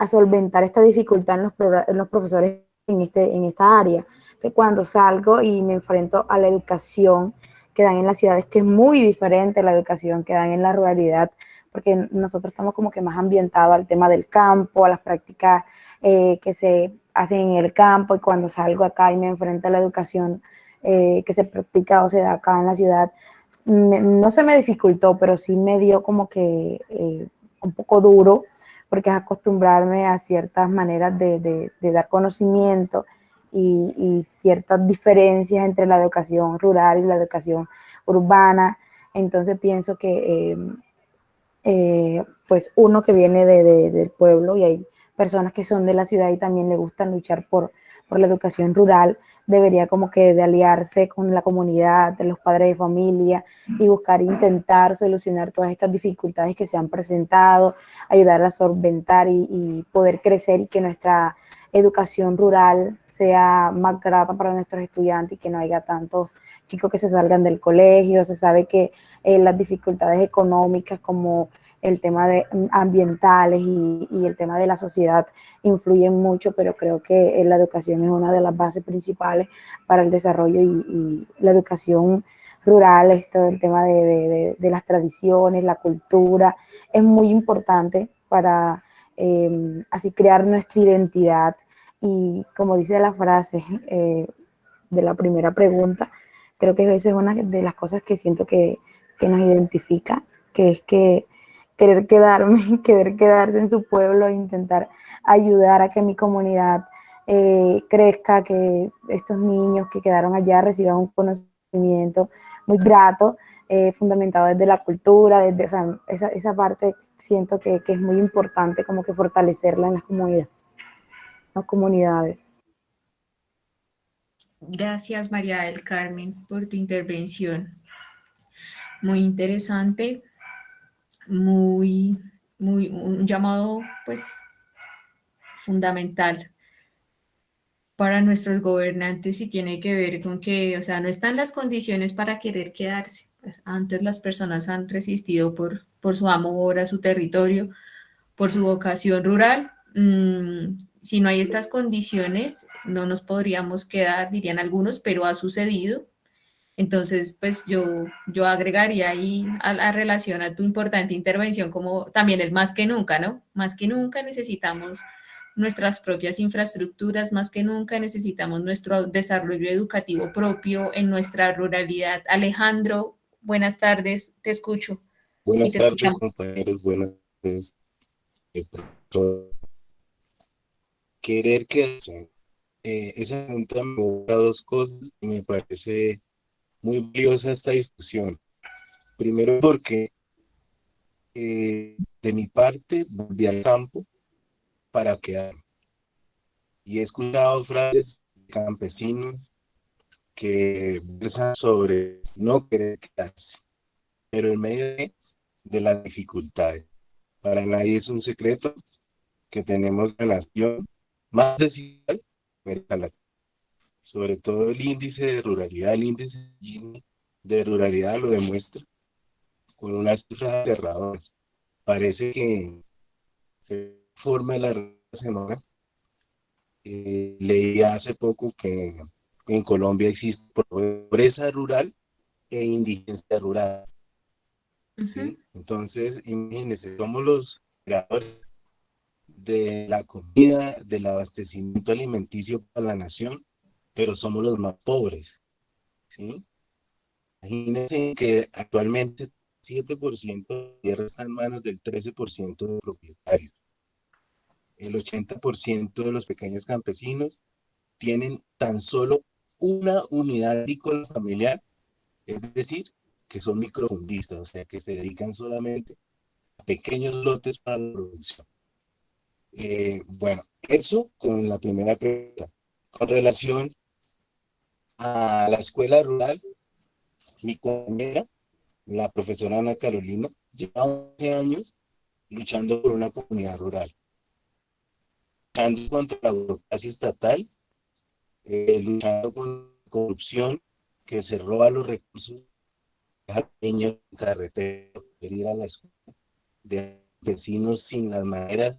solventar esta dificultad en los profesores en esta área. de cuando salgo y me enfrento a la educación que dan en las ciudades, que es muy diferente a la educación que dan en la ruralidad, porque nosotros estamos como que más ambientados al tema del campo, a las prácticas que se hacen en el campo, y cuando salgo acá y me enfrento a la educación que se practica o se da acá en la ciudad, no se me dificultó, pero sí me dio como que un poco duro, porque es acostumbrarme a ciertas maneras de dar conocimiento y ciertas diferencias entre la educación rural y la educación urbana. Entonces pienso que pues uno que viene del pueblo, y hay personas que son de la ciudad y también le gustan luchar por la educación rural, debería como que de aliarse con la comunidad, de los padres de familia, y buscar intentar solucionar todas estas dificultades que se han presentado, ayudar a solventar y poder crecer, y que nuestra educación rural sea más grata para nuestros estudiantes, y que no haya tantos chicos que se salgan del colegio. Se sabe que las dificultades económicas, como el tema de ambientales y el tema de la sociedad, influyen mucho, pero creo que la educación es una de las bases principales para el desarrollo, y la educación rural, esto, el tema de las tradiciones, la cultura, es muy importante para así crear nuestra identidad. Y como dice la frase de la primera pregunta, creo que esa es una de las cosas que siento que nos identifica, que es que querer quedarme, querer quedarse en su pueblo e intentar ayudar a que mi comunidad crezca, que estos niños que quedaron allá reciban un conocimiento muy grato, fundamentado desde la cultura, desde, o sea, esa parte siento que es muy importante, como que fortalecerla en las comunidades. Gracias, María del Carmen, por tu intervención. Muy interesante, un llamado, pues, fundamental para nuestros gobernantes, y tiene que ver con que, o sea, no están las condiciones para querer quedarse. Pues antes las personas han resistido por su amor a su territorio, por su vocación rural. Si no hay estas condiciones, no nos podríamos quedar, dirían algunos, pero ha sucedido. Entonces, pues yo agregaría ahí a la relación a tu importante intervención como también el más que nunca, ¿no? Más que nunca necesitamos nuestras propias infraestructuras, más que nunca necesitamos nuestro desarrollo educativo propio en nuestra ruralidad. Alejandro, buenas tardes, te escucho y Buenas te tardes, escuchamos. compañeros. Buenas tardes. Profesor. Querer que esa pregunta me evoca dos cosas y me parece muy valiosa esta discusión. Primero, porque de mi parte volví al campo para quedarme. Y he escuchado frases de campesinos que versan sobre no querer quedarse, pero en medio de las dificultades. Para nadie es un secreto que tenemos la nación más desigual de América Latina. Sobre todo el índice de ruralidad, el índice Gini de ruralidad lo demuestra con unas cifras aterradoras. Parece que se forma la semana. Leí hace poco que en Colombia existe pobreza rural e indigencia rural. Ujú. ¿Sí? Entonces, imagínense, somos los creadores de la comida, del abastecimiento alimenticio para la nación, pero somos los más pobres, ¿sí? Imagínense que actualmente 7% de tierra está en manos del 13% de propietarios. El 80% de los pequeños campesinos tienen tan solo una unidad agrícola familiar, es decir, que son microfundistas, o sea, que se dedican solamente a pequeños lotes para la producción. Bueno, eso con la primera pregunta. Con relación a la escuela rural, mi compañera, la profesora Ana Carolina, lleva 11 años luchando por una comunidad rural, luchando contra la burocracia estatal, luchando con la corrupción que se roba los recursos de niños en carretera, ir a la escuela, de vecinos sin las maneras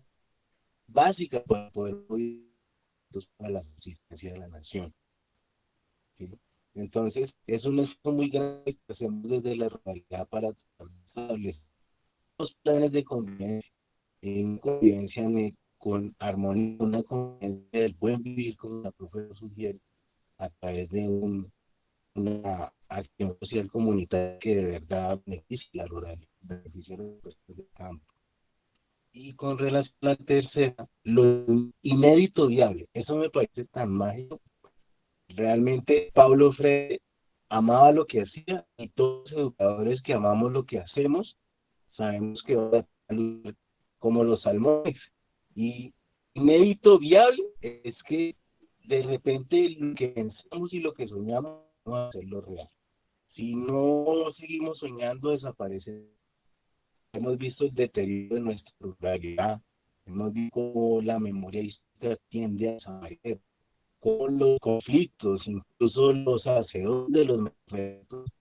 básicas para poder cuidar para la subsistencia de la nación. ¿sí? Entonces, es un esfuerzo muy grande que hacemos desde la ruralidad para establecer los planes de convivencia, una convivencia con armonía, una convivencia del buen vivir, como la profesora sugiere, a través de una acción social comunitaria que de verdad beneficie la ruralidad, beneficie a los puestos de campo. Y con relación a la tercera, lo inédito viable, eso me parece tan mágico. Realmente Paulo Freire amaba lo que hacía y todos los educadores que amamos lo que hacemos sabemos que va a salir como los salmones. Y inédito viable es que de repente lo que pensamos y lo que soñamos vamos a hacerlo real. Si no seguimos soñando, desaparece. Hemos visto el deterioro de nuestra ruralidad, hemos visto cómo la memoria histórica tiende a desaparecer, con los conflictos, incluso los hacedores de los manifestos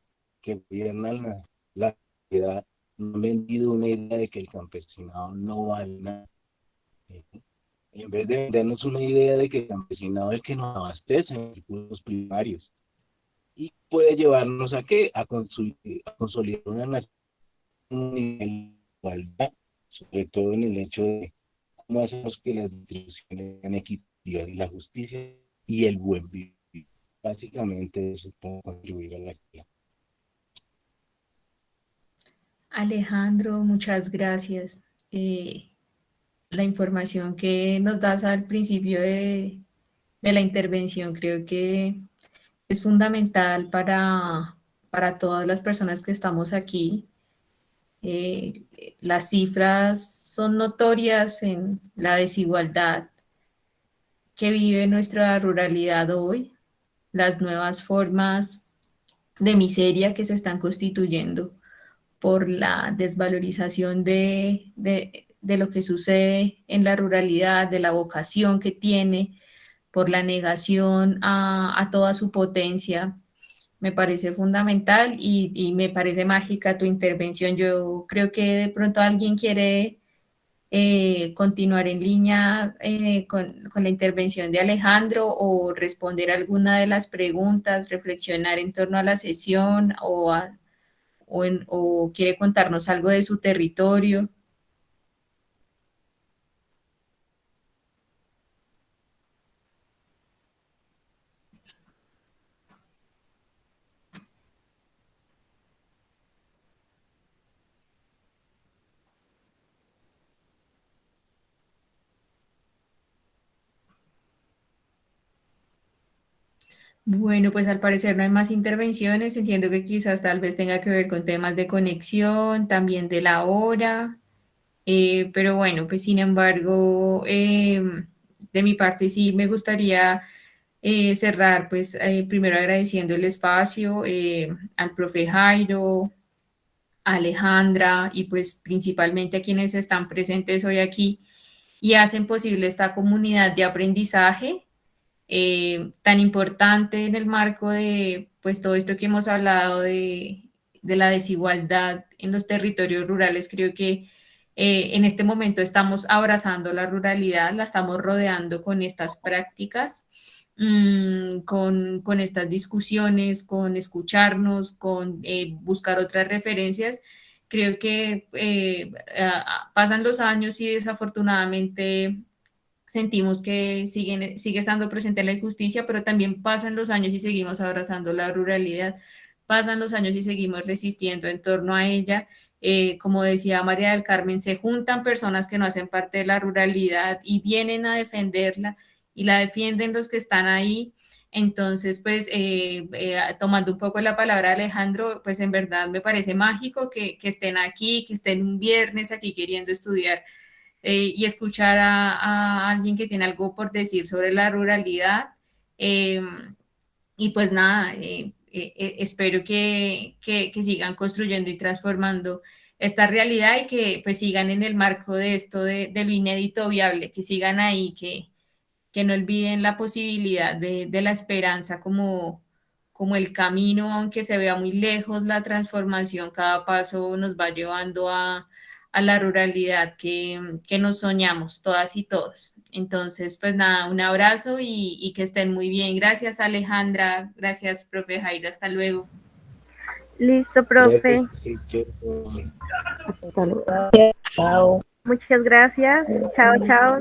que gobiernan la sociedad, no han vendido una idea de que el campesinado no vale nada. En vez de vendernos una idea de que el campesinado es el que nos abastece en recursos primarios y puede llevarnos a qué, a consolidar una nación, un nivel de igualdad, sobre todo en el hecho de cómo hacemos que las distribuciones sean equitativas y la justicia y el buen vivir. Básicamente eso puede contribuir a la equidad. Alejandro, muchas gracias. La información que nos das al principio de la intervención creo que es fundamental para todas las personas que estamos aquí. Las cifras son notorias en la desigualdad que vive nuestra ruralidad hoy, las nuevas formas de miseria que se están constituyendo por la desvalorización de lo que sucede en la ruralidad, de la vocación que tiene, por la negación a toda su potencia. Me parece fundamental y me parece mágica tu intervención. Yo creo que de pronto alguien quiere continuar en línea con la intervención de Alejandro o responder alguna de las preguntas, reflexionar en torno a la sesión o quiere contarnos algo de su territorio. Bueno, pues al parecer no hay más intervenciones. Entiendo que quizás tal vez tenga que ver con temas de conexión, también de la hora. Pero bueno, pues sin embargo, de mi parte sí me gustaría cerrar, pues primero agradeciendo el espacio al profe Jairo, a Alejandra y pues principalmente a quienes están presentes hoy aquí y hacen posible esta comunidad de aprendizaje tan importante en el marco de pues todo esto que hemos hablado de la desigualdad en los territorios rurales. Creo que en este momento estamos abrazando la ruralidad, la estamos rodeando con estas prácticas, con estas discusiones, con escucharnos, con buscar otras referencias. Creo que pasan los años y desafortunadamente sentimos que sigue estando presente la injusticia, pero también pasan los años y seguimos abrazando la ruralidad, pasan los años y seguimos resistiendo en torno a ella. Como decía María del Carmen, se juntan personas que no hacen parte de la ruralidad y vienen a defenderla y la defienden los que están ahí. Entonces, pues, tomando un poco la palabra de Alejandro, pues en verdad me parece mágico que estén aquí, que estén un viernes aquí queriendo estudiar y escuchar a alguien que tiene algo por decir sobre la ruralidad. Eh, y pues nada, espero que sigan construyendo y transformando esta realidad y que pues sigan en el marco de esto de lo inédito viable, que sigan ahí, que no olviden la posibilidad de la esperanza como el camino, aunque se vea muy lejos, la transformación, cada paso nos va llevando a la ruralidad que nos soñamos, todas y todos. Entonces, pues nada, un abrazo y que estén muy bien. Gracias, Alejandra. Gracias, profe Jairo. Hasta luego. Listo, profe. Hasta luego. Chao. Muchas gracias. Chao, chao.